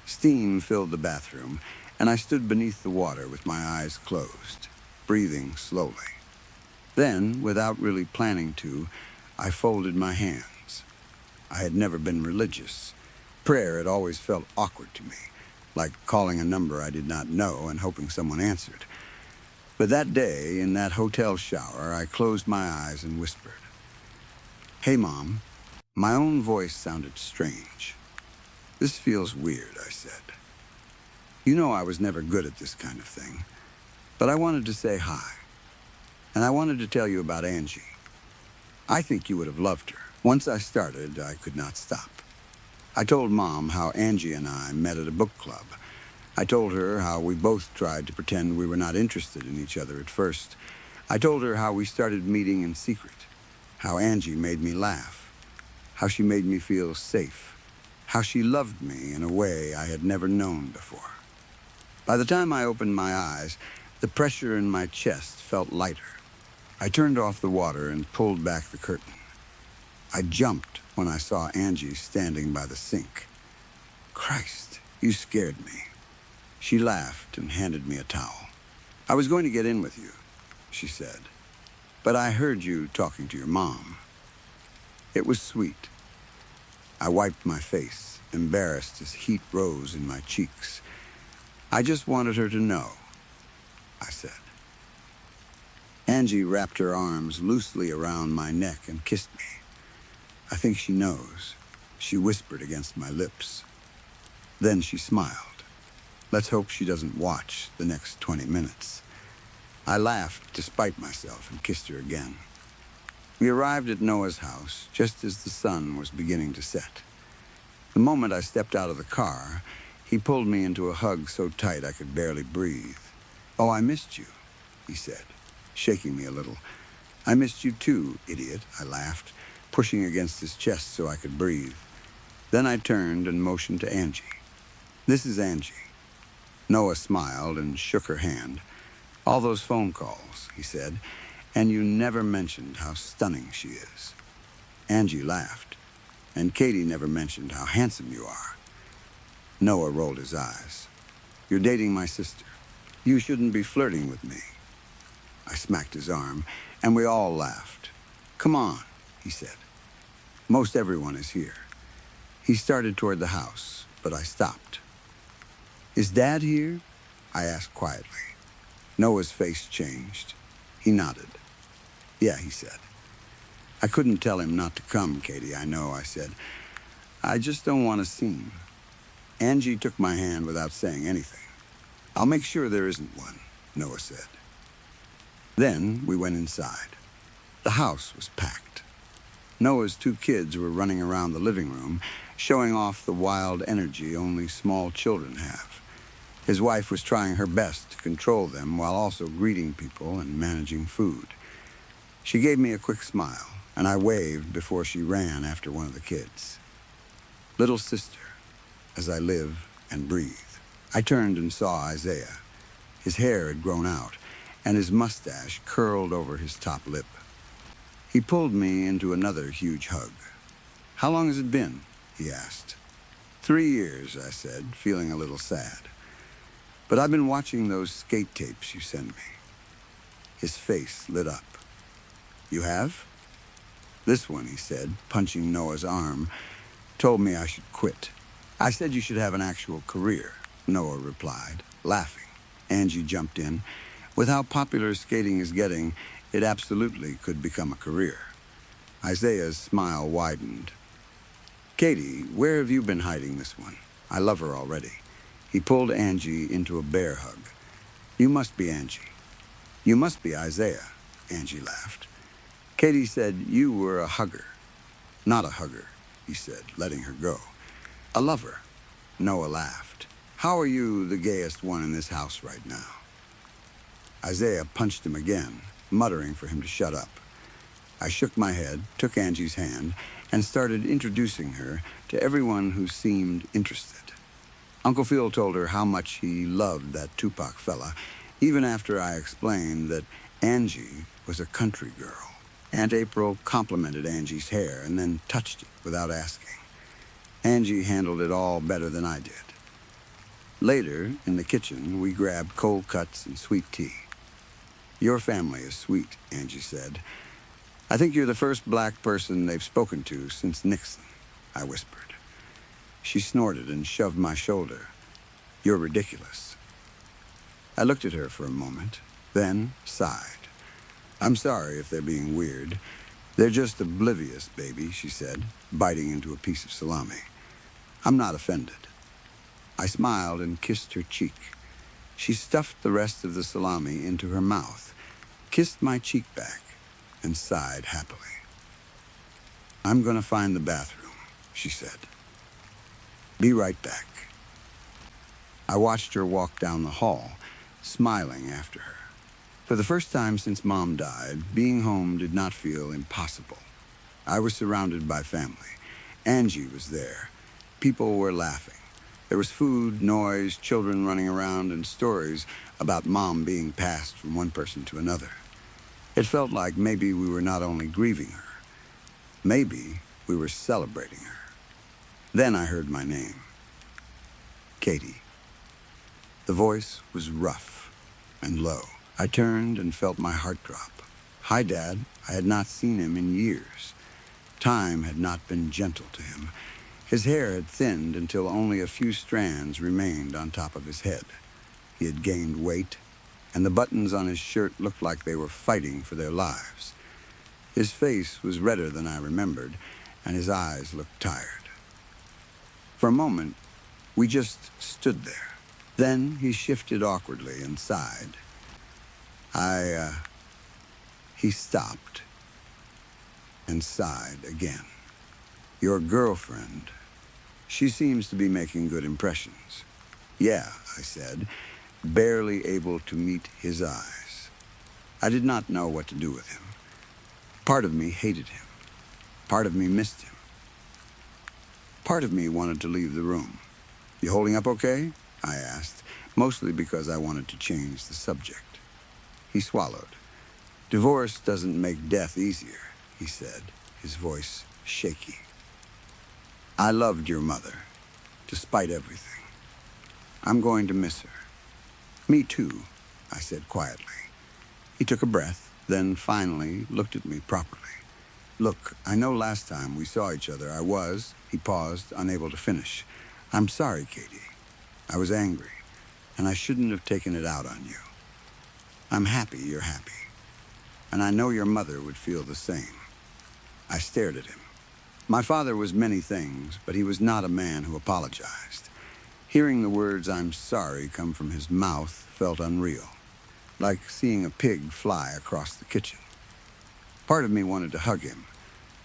Steam filled the bathroom, and I stood beneath the water with my eyes closed, breathing slowly. Then, without really planning to, I folded my hands. I had never been religious. Prayer had always felt awkward to me, like calling a number I did not know and hoping someone answered. But that day, in that hotel shower, I closed my eyes and whispered, "Hey, Mom." My own voice sounded strange. "This feels weird," I said. "You know I was never good at this kind of thing, but I wanted to say hi. And I wanted to tell you about Angie. I think you would have loved her. Once I started, I could not stop." I told Mom how Angie and I met at a book club. I told her how we both tried to pretend we were not interested in each other at first. I told her how we started meeting in secret, how Angie made me laugh, how she made me feel safe, how she loved me in a way I had never known before. By the time I opened my eyes, the pressure in my chest felt lighter. I turned off the water and pulled back the curtain. I jumped when I saw Angie standing by the sink. "Christ, you scared me." She laughed and handed me a towel. "I was going to get in with you," she said, "but I heard you talking to your mom." It was sweet. I wiped my face, embarrassed as heat rose in my cheeks. "I just wanted her to know," I said. Angie wrapped her arms loosely around my neck and kissed me. I think she knows. She whispered against my lips. Then she smiled. Let's hope she doesn't watch the next 20 minutes. I laughed despite myself and kissed her again. We arrived at Noah's house just as the sun was beginning to set. The moment I stepped out of the car, he pulled me into a hug so tight I could barely breathe. "Oh, I missed you," he said, shaking me a little. "I missed you too, idiot," I laughed, pushing against his chest so I could breathe. Then I turned and motioned to Angie. "This is Angie." Noah smiled and shook her hand. "All those phone calls," he said, "and you never mentioned how stunning she is." Angie laughed. "And Katie never mentioned how handsome you are." Noah rolled his eyes. "You're dating my sister. You shouldn't be flirting with me." I smacked his arm, and we all laughed. "Come on," he said. "Most everyone is here." He started toward the house, but I stopped. "Is Dad here?" I asked quietly. Noah's face changed. He nodded. "Yeah," he said. "I couldn't tell him not to come, Katie, I know," I said. "I just don't want a scene." Angie took my hand without saying anything. "I'll make sure there isn't one," Noah said. Then we went inside. The house was packed. Noah's 2 kids were running around the living room, showing off the wild energy only small children have. His wife was trying her best to control them while also greeting people and managing food. She gave me a quick smile, and I waved before she ran after one of the kids. "Little sister, as I live and breathe." I turned and saw Isaiah. His hair had grown out, and his mustache curled over his top lip. He pulled me into another huge hug. "How long has it been?" he asked. 3 years, I said, feeling a little sad. "But I've been watching those skate tapes you send me." His face lit up. "You have?" "This one," he said, punching Noah's arm, "told me I should quit." "I said you should have an actual career," Noah replied, laughing. Angie jumped in. "With how popular skating is getting, it absolutely could become a career." Isaiah's smile widened. "Katie, where have you been hiding this one? I love her already." He pulled Angie into a bear hug. "You must be Angie." "You must be Isaiah," Angie laughed. "Katie said you were a hugger." "Not a hugger," he said, letting her go. "A lover." Noah laughed. "How are you the gayest one in this house right now?" Isaiah punched him again, muttering for him to shut up. I shook my head, took Angie's hand, and started introducing her to everyone who seemed interested. Uncle Phil told her how much he loved that Tupac fella, even after I explained that Angie was a country girl. Aunt April complimented Angie's hair and then touched it without asking. Angie handled it all better than I did. Later, in the kitchen, we grabbed cold cuts and sweet tea. "Your family is sweet," Angie said. "I think you're the first black person they've spoken to since Nixon," I whispered. She snorted and shoved my shoulder. "You're ridiculous." I looked at her for a moment, then sighed. "I'm sorry if they're being weird. They're just oblivious, baby," she said, biting into a piece of salami. "I'm not offended." I smiled and kissed her cheek. She stuffed the rest of the salami into her mouth, kissed my cheek back, and sighed happily. "I'm going to find the bathroom," she said. "Be right back." I watched her walk down the hall, smiling after her. For the first time since Mom died, being home did not feel impossible. I was surrounded by family. Angie was there. People were laughing. There was food, noise, children running around, and stories about Mom being passed from one person to another. It felt like maybe we were not only grieving her, maybe we were celebrating her. Then I heard my name. Katie. The voice was rough and low. I turned and felt my heart drop. "Hi, Dad." I had not seen him in years. Time had not been gentle to him. His hair had thinned until only a few strands remained on top of his head. He had gained weight and the buttons on his shirt looked like they were fighting for their lives. His face was redder than I remembered, and his eyes looked tired. For a moment, we just stood there. Then he shifted awkwardly and sighed. He stopped and sighed again. Your girlfriend, she seems to be making good impressions. Yeah, I said, barely able to meet his eyes. I did not know what to do with him. Part of me hated him. Part of me missed him. Part of me wanted to leave the room. You holding up okay? I asked, mostly because I wanted to change the subject. He swallowed. Divorce doesn't make death easier, he said, his voice shaky. I loved your mother, despite everything. I'm going to miss her. Me too, I said quietly. He took a breath, then finally looked at me properly. Look, I know last time we saw each other he paused, unable to finish. I'm sorry, Katie. I was angry, and I shouldn't have taken it out on you. I'm happy you're happy, and I know your mother would feel the same. I stared at him. My father was many things, but he was not a man who apologized. Hearing the words "I'm sorry" come from his mouth felt unreal, like seeing a pig fly across the kitchen. Part of me wanted to hug him.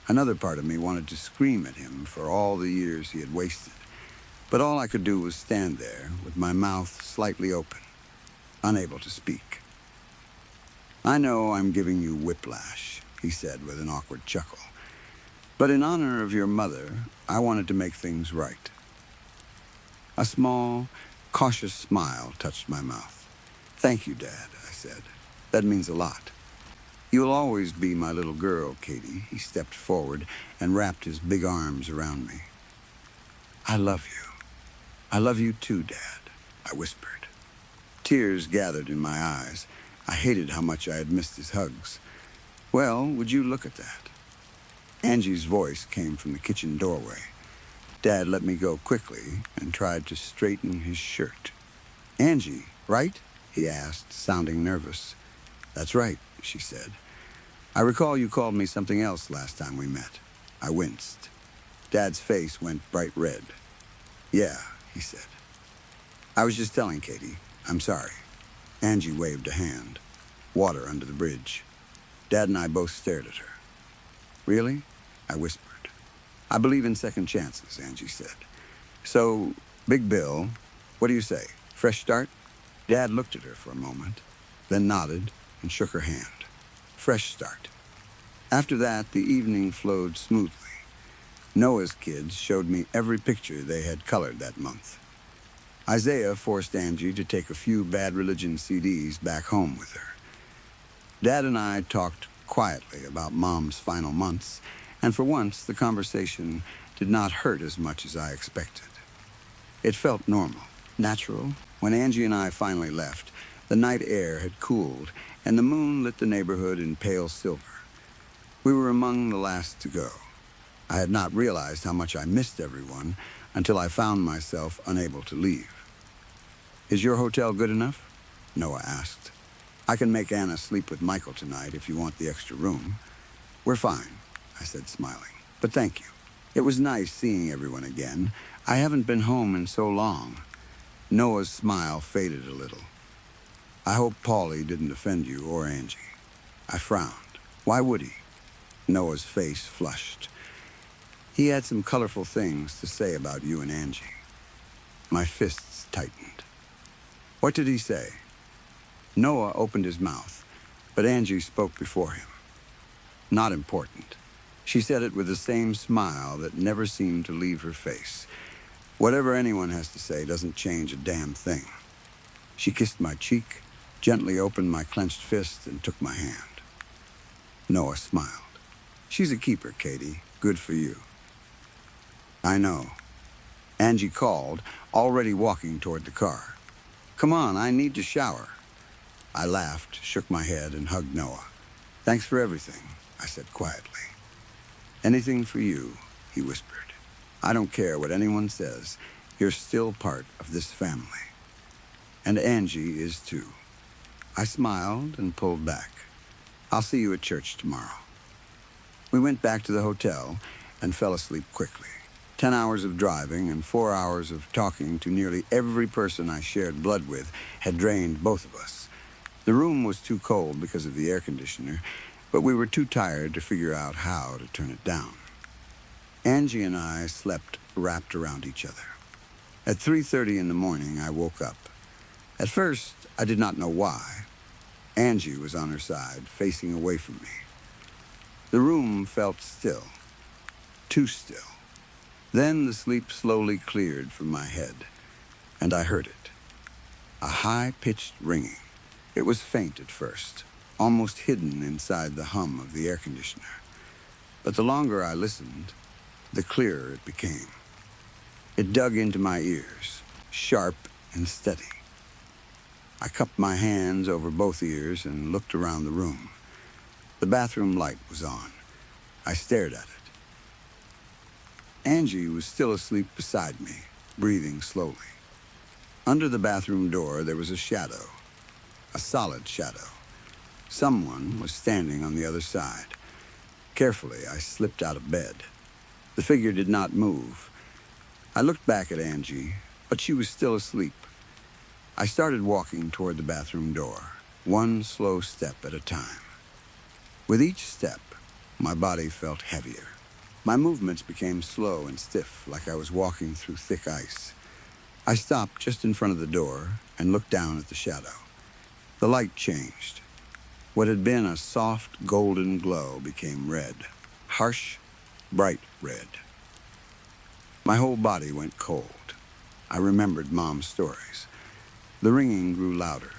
Another part of me wanted to scream at him for all the years he had wasted. But all I could do was stand there with my mouth slightly open, unable to speak. I know I'm giving you whiplash, he said with an awkward chuckle. But in honor of your mother, I wanted to make things right. A small, cautious smile touched my mouth. Thank you, Dad, I said. That means a lot. You'll always be my little girl, Katie. He stepped forward and wrapped his big arms around me. I love you. I love you too, Dad, I whispered. Tears gathered in my eyes. I hated how much I had missed his hugs. Well, would you look at that? Angie's voice came from the kitchen doorway. Dad let me go quickly and tried to straighten his shirt. Angie, right? He asked, sounding nervous. That's right, she said. I recall you called me something else last time we met. I winced. Dad's face went bright red. Yeah, he said. I was just telling Katie. I'm sorry. Angie waved a hand. Water under the bridge. Dad and I both stared at her. Really? I whispered. I believe in second chances, Angie said. So, Big Bill, what do you say? Fresh start? Dad looked at her for a moment, then nodded and shook her hand. Fresh start. After that, the evening flowed smoothly. Noah's kids showed me every picture they had colored that month. Isaiah forced Angie to take a few Bad Religion CDs back home with her. Dad and I talked quietly about Mom's final months, and for once the conversation did not hurt as much as I expected. It felt normal, natural. When Angie and I finally left, the night air had cooled, and the moon lit the neighborhood in pale silver. We were among the last to go. I had not realized how much I missed everyone until I found myself unable to leave. Is your hotel good enough? Noah asked. I can make Anna sleep with Michael tonight if you want the extra room. We're fine, I said, smiling. But thank you. It was nice seeing everyone again. I haven't been home in so long. Noah's smile faded a little. I hope Paulie didn't offend you or Angie. I frowned. Why would he? Noah's face flushed. He had some colorful things to say about you and Angie. My fists tightened. What did he say? Noah opened his mouth, but Angie spoke before him. Not important. She said it with the same smile that never seemed to leave her face. Whatever anyone has to say doesn't change a damn thing. She kissed my cheek, gently opened my clenched fist, and took my hand. Noah smiled. She's a keeper, Katie. Good for you. I know. Angie called, already walking toward the car. Come on, I need to shower. I laughed, shook my head, and hugged Noah. Thanks for everything, I said quietly. Anything for you, he whispered. I don't care what anyone says. You're still part of this family. And Angie is too. I smiled and pulled back. I'll see you at church tomorrow. We went back to the hotel and fell asleep quickly. 10 hours of driving and 4 hours of talking to nearly every person I shared blood with had drained both of us. The room was too cold because of the air conditioner, but we were too tired to figure out how to turn it down. Angie and I slept wrapped around each other. At 3:30 in the morning, I woke up. At first, I did not know why. Angie was on her side, facing away from me. The room felt still, too still. Then the sleep slowly cleared from my head, and I heard it. A high-pitched ringing. It was faint at first, almost hidden inside the hum of the air conditioner. But the longer I listened, the clearer it became. It dug into my ears, sharp and steady. I cupped my hands over both ears and looked around the room. The bathroom light was on. I stared at it. Angie was still asleep beside me, breathing slowly. Under the bathroom door, there was a shadow, a solid shadow. Someone was standing on the other side. Carefully, I slipped out of bed. The figure did not move. I looked back at Angie, but she was still asleep. I started walking toward the bathroom door, one slow step at a time. With each step, my body felt heavier. My movements became slow and stiff, like I was walking through thick ice. I stopped just in front of the door and looked down at the shadow. The light changed. What had been a soft golden glow became red, harsh, bright red. My whole body went cold. I remembered Mom's stories. The ringing grew louder.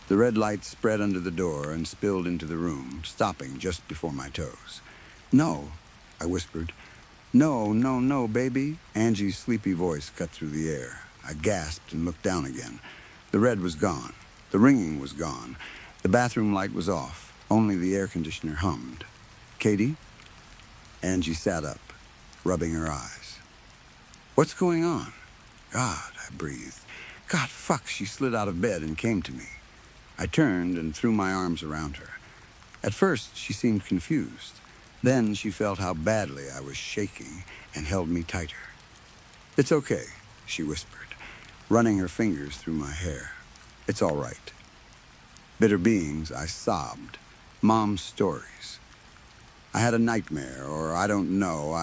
The red light spread under the door and spilled into the room, stopping just before my toes. "No," I whispered. "No, no, no, baby." Angie's sleepy voice cut through the air. I gasped and looked down again. The red was gone. The ringing was gone. The bathroom light was off. Only the air conditioner hummed. "Katie?" Angie sat up, rubbing her eyes. "What's going on?" "God," I breathed. "God, fuck," she slid out of bed and came to me. I turned and threw my arms around her. At first, she seemed confused. Then she felt how badly I was shaking and held me tighter. "It's okay," she whispered, running her fingers through my hair. "It's all right." Bitter beings, I sobbed. Mom's stories. I had a nightmare, or I don't know,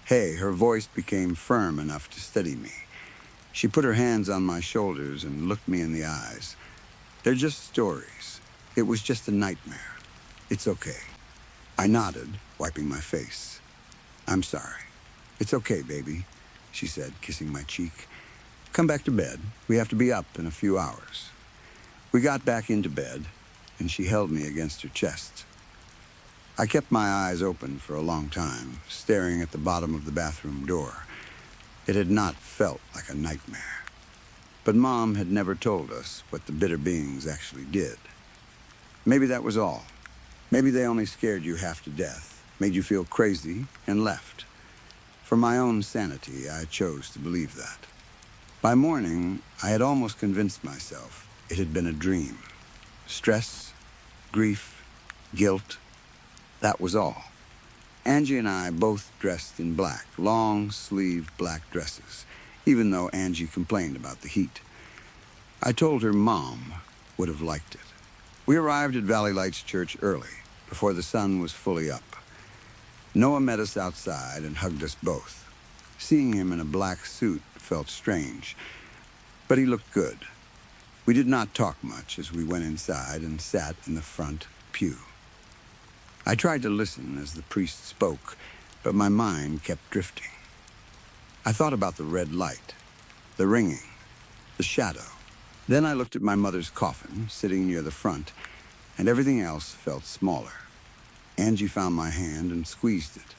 Hey, her voice became firm enough to steady me. She put her hands on my shoulders and looked me in the eyes. "They're just stories. It was just a nightmare. It's okay." I nodded, wiping my face. "I'm sorry." "It's okay, baby," she said, kissing my cheek. "Come back to bed. We have to be up in a few hours." We got back into bed, and she held me against her chest. I kept my eyes open for a long time, staring at the bottom of the bathroom door. It had not felt like a nightmare. But Mom had never told us what the bitter beings actually did. Maybe that was all. Maybe they only scared you half to death, made you feel crazy, and left. For my own sanity, I chose to believe that. By morning, I had almost convinced myself it had been a dream. Stress, grief, guilt, that was all. Angie and I both dressed in black, long-sleeved black dresses, even though Angie complained about the heat. I told her Mom would have liked it. We arrived at Valley Lights Church early, before the sun was fully up. Noah met us outside and hugged us both. Seeing him in a black suit felt strange, but he looked good. We did not talk much as we went inside and sat in the front pew. I tried to listen as the priest spoke, but my mind kept drifting. I thought about the red light, the ringing, the shadow. Then I looked at my mother's coffin sitting near the front, and everything else felt smaller. Angie found my hand and squeezed it.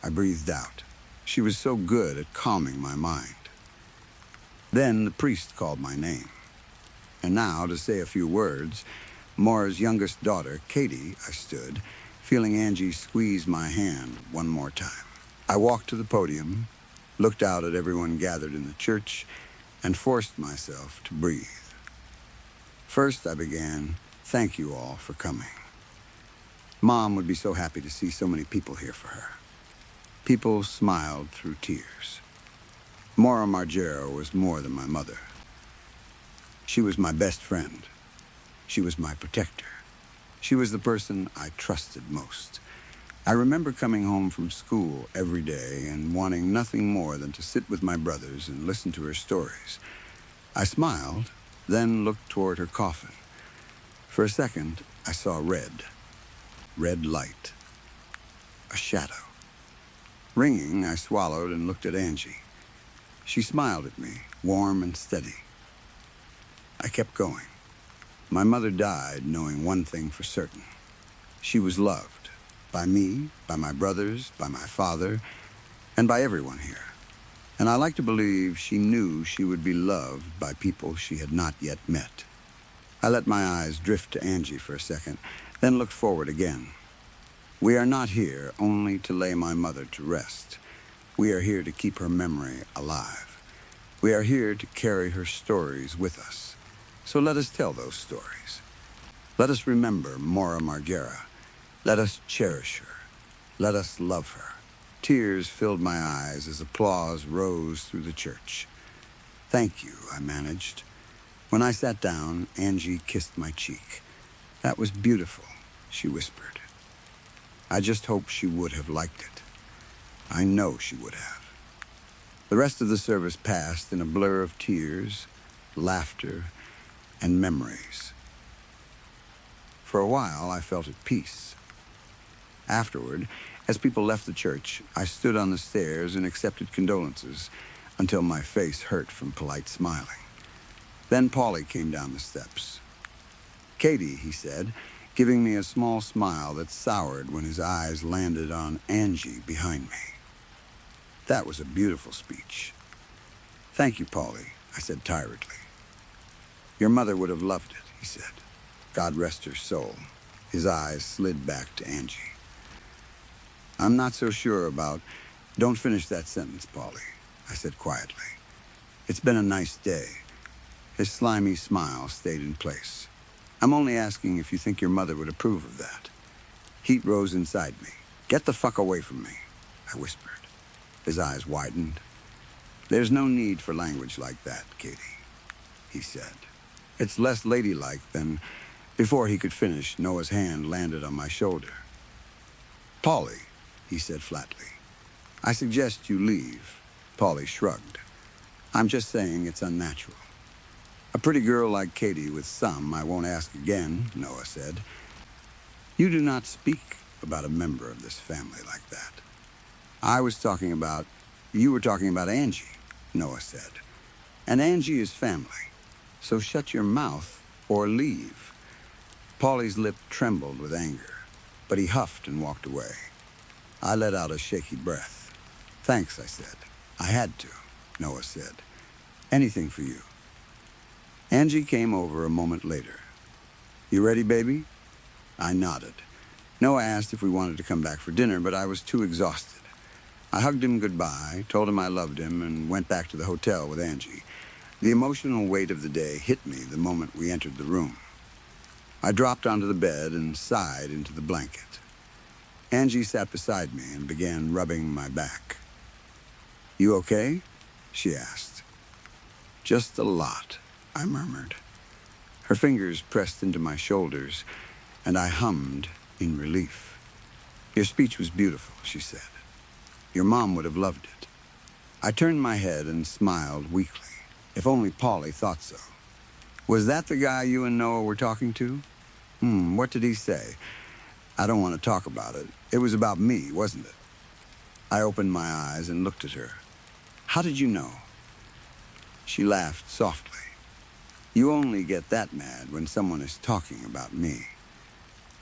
I breathed out. She was so good at calming my mind. Then the priest called my name. And now, to say a few words, Maura's youngest daughter, Katie, I stood, feeling Angie squeeze my hand one more time. I walked to the podium, looked out at everyone gathered in the church, and forced myself to breathe. First, I began, "Thank you all for coming. Mom would be so happy to see so many people here for her." People smiled through tears. Maura Margera was more than my mother. She was my best friend. She was my protector. She was the person I trusted most. I remember coming home from school every day and wanting nothing more than to sit with my brothers and listen to her stories. I smiled, then looked toward her coffin. For a second, I saw red light, a shadow. Ringing, I swallowed and looked at Angie. She smiled at me, warm and steady. I kept going. My mother died knowing one thing for certain. She was loved. By me, by my brothers, by my father, and by everyone here. And I like to believe she knew she would be loved by people she had not yet met. I let my eyes drift to Angie for a second, then looked forward again. We are not here only to lay my mother to rest. We are here to keep her memory alive. We are here to carry her stories with us. So let us tell those stories. Let us remember Maura Margera. Let us cherish her. Let us love her. Tears filled my eyes as applause rose through the church. "Thank you," I managed. When I sat down, Angie kissed my cheek. "That was beautiful," she whispered. I just hope she would have liked it. I know she would have. The rest of the service passed in a blur of tears, laughter, and memories. For a while, I felt at peace. Afterward, as people left the church, I stood on the stairs and accepted condolences until my face hurt from polite smiling. Then Paulie came down the steps. "Katie," he said, giving me a small smile that soured when his eyes landed on Angie behind me. That was a beautiful speech. "Thank you, Paulie," I said tiredly. "Your mother would have loved it," he said. "God rest her soul." His eyes slid back to Angie. "I'm not so sure about—" "Don't finish that sentence, Paulie," I said quietly. "It's been a nice day." His slimy smile stayed in place. "I'm only asking if you think your mother would approve of that." Heat rose inside me. "Get the fuck away from me," I whispered. His eyes widened. "There's no need for language like that, Katie," he said. "It's less ladylike than—" Before he could finish, Noah's hand landed on my shoulder. "Paulie," he said flatly, "I suggest you leave." Paulie shrugged. "I'm just saying it's unnatural." "A pretty girl like Katie with some I won't ask again," Noah said. "You do not speak about a member of this family like that." You were talking about Angie," Noah said. "And Angie is family. So shut your mouth or leave." Paulie's lip trembled with anger, but he huffed and walked away. I let out a shaky breath. "Thanks," I said. "I had to," Noah said. "Anything for you." Angie came over a moment later. "You ready, baby?" I nodded. Noah asked if we wanted to come back for dinner, but I was too exhausted. I hugged him goodbye, told him I loved him, and went back to the hotel with Angie. The emotional weight of the day hit me the moment we entered the room. I dropped onto the bed and sighed into the blanket. Angie sat beside me and began rubbing my back. "You okay?" she asked. "Just a lot," I murmured. Her fingers pressed into my shoulders, and I hummed in relief. "Your speech was beautiful," she said. "Your mom would have loved it." I turned my head and smiled weakly. If only Paulie thought so. "Was that the guy you and Noah were talking to?" What did he say?" "I don't want to talk about it. It was about me, wasn't it?" I opened my eyes and looked at her. "How did you know?" She laughed softly. "You only get that mad when someone is talking about me."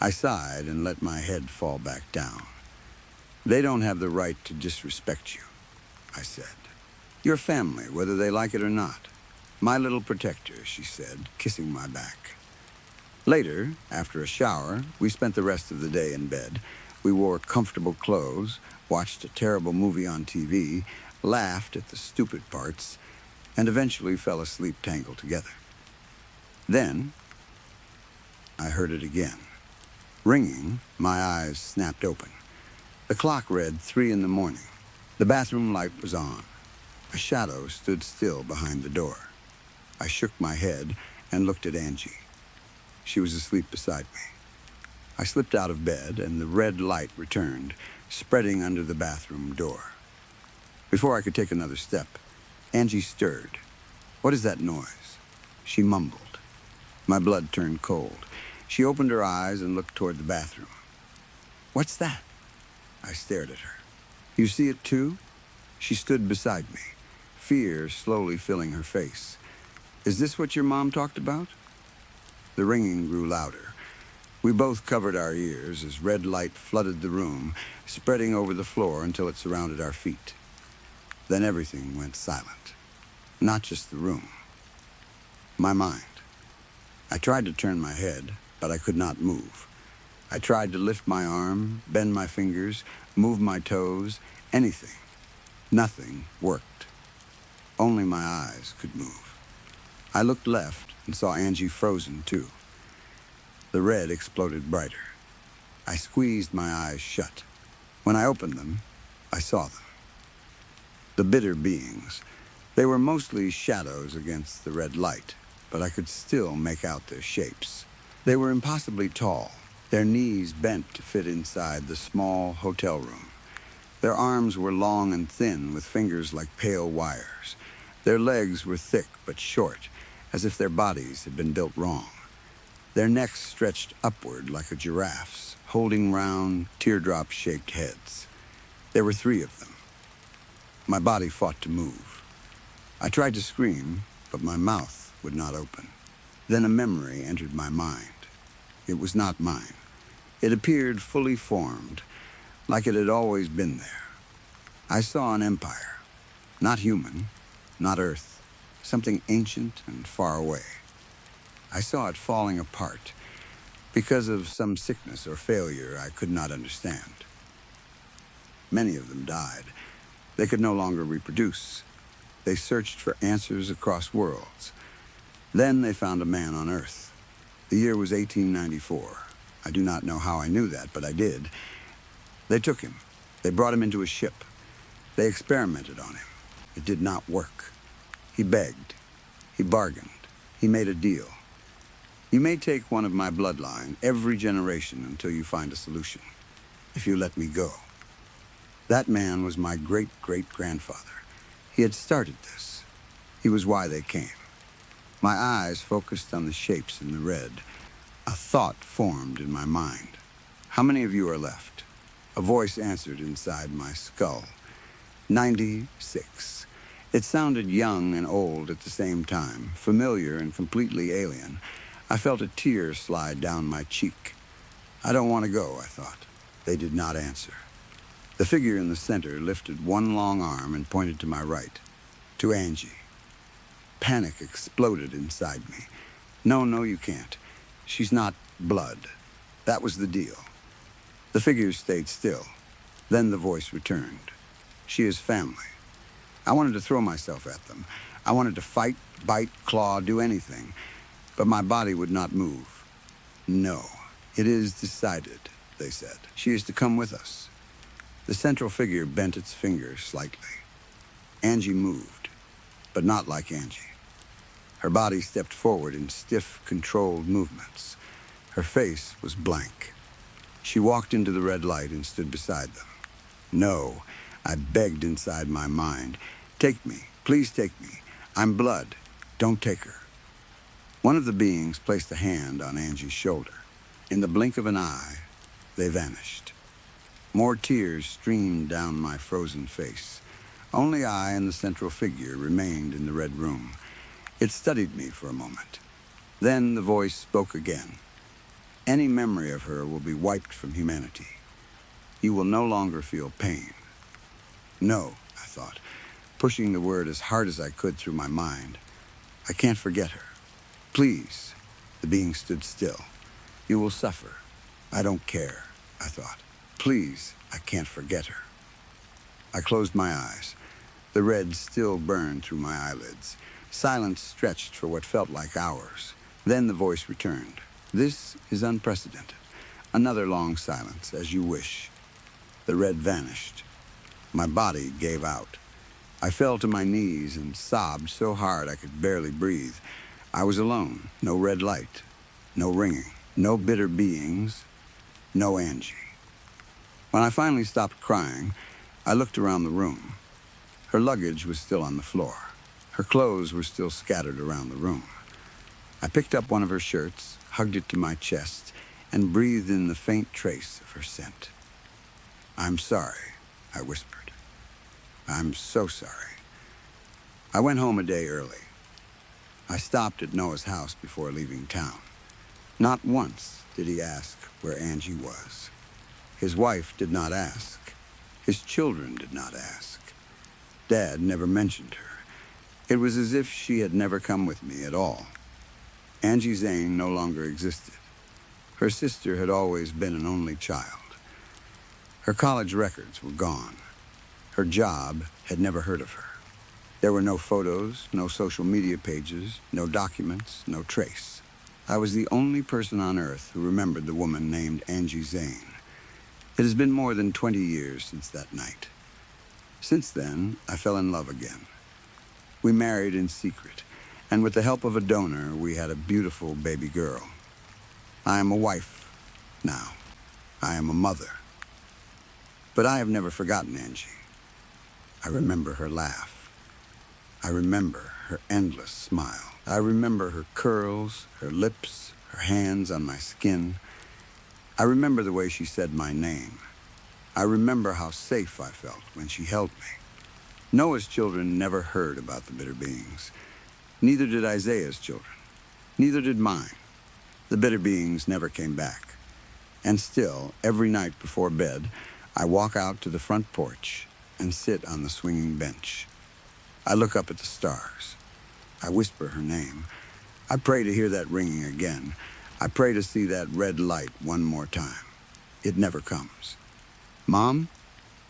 I sighed and let my head fall back down. "They don't have the right to disrespect you," I said. "Your family, whether they like it or not. My little protector," she said, kissing my back. Later, after a shower, we spent the rest of the day in bed. We wore comfortable clothes, watched a terrible movie on TV, laughed at the stupid parts, and eventually fell asleep tangled together. Then, I heard it again. Ringing, my eyes snapped open. The clock read 3 in the morning. The bathroom light was on. A shadow stood still behind the door. I shook my head and looked at Angie. She was asleep beside me. I slipped out of bed, and the red light returned, spreading under the bathroom door. Before I could take another step, Angie stirred. "What is that noise?" She mumbled. My blood turned cold. She opened her eyes and looked toward the bathroom. "What's that?" I stared at her. "You see it too?" She stood beside me, fear slowly filling her face. "Is this what your mom talked about?" The ringing grew louder. We both covered our ears as red light flooded the room, spreading over the floor until it surrounded our feet. Then everything went silent. Not just the room. My mind. I tried to turn my head, but I could not move. I tried to lift my arm, bend my fingers, move my toes, anything. Nothing worked. Only my eyes could move. I looked left and saw Angie frozen too. The red exploded brighter. I squeezed my eyes shut. When I opened them, I saw them. The bitter beings. They were mostly shadows against the red light, but I could still make out their shapes. They were impossibly tall, their knees bent to fit inside the small hotel room. Their arms were long and thin, with fingers like pale wires. Their legs were thick but short, as if their bodies had been built wrong. Their necks stretched upward like a giraffe's, holding round, teardrop-shaped heads. There were 3 of them. My body fought to move. I tried to scream, but my mouth would not open. Then a memory entered my mind. It was not mine. It appeared fully formed, like it had always been there. I saw an empire. Not human, not Earth. Something ancient and far away. I saw it falling apart because of some sickness or failure I could not understand. Many of them died. They could no longer reproduce. They searched for answers across worlds. Then they found a man on Earth. The year was 1894. I do not know how I knew that, but I did. They took him. They brought him into a ship. They experimented on him. It did not work. He begged. He bargained. He made a deal. You may take one of my bloodline every generation until you find a solution, if you let me go. That man was my great-great-grandfather. He had started this. He was why they came. My eyes focused on the shapes in the red. A thought formed in my mind. How many of you are left? A voice answered inside my skull. 96. It sounded young and old at the same time, familiar and completely alien. I felt a tear slide down my cheek. I don't want to go, I thought. They did not answer. The figure in the center lifted one long arm and pointed to my right, to Angie. Panic exploded inside me. No, you can't. She's not blood. That was the deal. The figures stayed still. Then the voice returned. She is family. I wanted to throw myself at them. I wanted to fight, bite, claw, do anything. But my body would not move. "No, it is decided," they said. "She is to come with us." The central figure bent its finger slightly. Angie moved, but not like Angie. Her body stepped forward in stiff, controlled movements. Her face was blank. She walked into the red light and stood beside them. "No," I begged inside my mind. "Take me. Please take me. I'm blood. Don't take her." One of the beings placed a hand on Angie's shoulder. In the blink of an eye, they vanished. More tears streamed down my frozen face. Only I and the central figure remained in the red room. It studied me for a moment. Then the voice spoke again. "Any memory of her will be wiped from humanity. You will no longer feel pain." "No," I thought, pushing the word as hard as I could through my mind. "I can't forget her. Please." The being stood still. "You will suffer. I don't care," I thought. "Please, I can't forget her." I closed my eyes. The red still burned through my eyelids. Silence stretched for what felt like hours. Then the voice returned. This is unprecedented. Another long silence, as you wish. The red vanished. My body gave out. I fell to my knees and sobbed so hard I could barely breathe. I was alone. No red light. No ringing. No bitter beings. No Angie. When I finally stopped crying, I looked around the room. Her luggage was still on the floor. Her clothes were still scattered around the room. I picked up one of her shirts, hugged it to my chest, and breathed in the faint trace of her scent. "I'm sorry," I whispered. "I'm so sorry." I went home a day early. I stopped at Noah's house before leaving town. Not once did he ask where Angie was. His wife did not ask. His children did not ask. Dad never mentioned her. It was as if she had never come with me at all. Angie Zane no longer existed. Her sister had always been an only child. Her college records were gone. Her job had never heard of her. There were no photos, no social media pages, no documents, no trace. I was the only person on earth who remembered the woman named Angie Zane. It has been more than 20 years since that night. Since then, I fell in love again. We married in secret, and with the help of a donor, we had a beautiful baby girl. I am a wife now. I am a mother. But I have never forgotten Angie. I remember her laugh. I remember her endless smile. I remember her curls, her lips, her hands on my skin. I remember the way she said my name. I remember how safe I felt when she held me. Noah's children never heard about the bitter beings. Neither did Isaiah's children. Neither did mine. The bitter beings never came back. And still, every night before bed, I walk out to the front porch and sit on the swinging bench. I look up at the stars. I whisper her name. I pray to hear that ringing again. I pray to see that red light one more time. It never comes. "Mom?"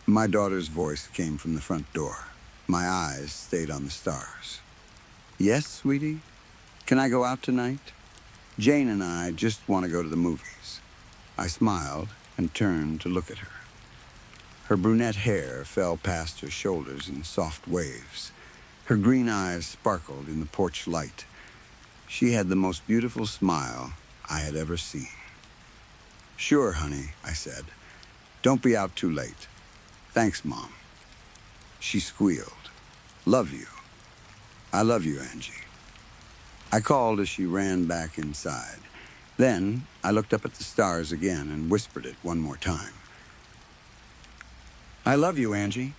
My daughter's voice came from the front door. My eyes stayed on the stars. "Yes, sweetie? Can I go out tonight? Jane and I just want to go to the movies." I smiled and turned to look at her. Her brunette hair fell past her shoulders in soft waves. Her green eyes sparkled in the porch light. She had the most beautiful smile I had ever seen. "Sure, honey," I said. "Don't be out too late." "Thanks, Mom." She squealed. "Love you. I love you, Angie." I called as she ran back inside. Then I looked up at the stars again and whispered it one more time. "I love you, Angie."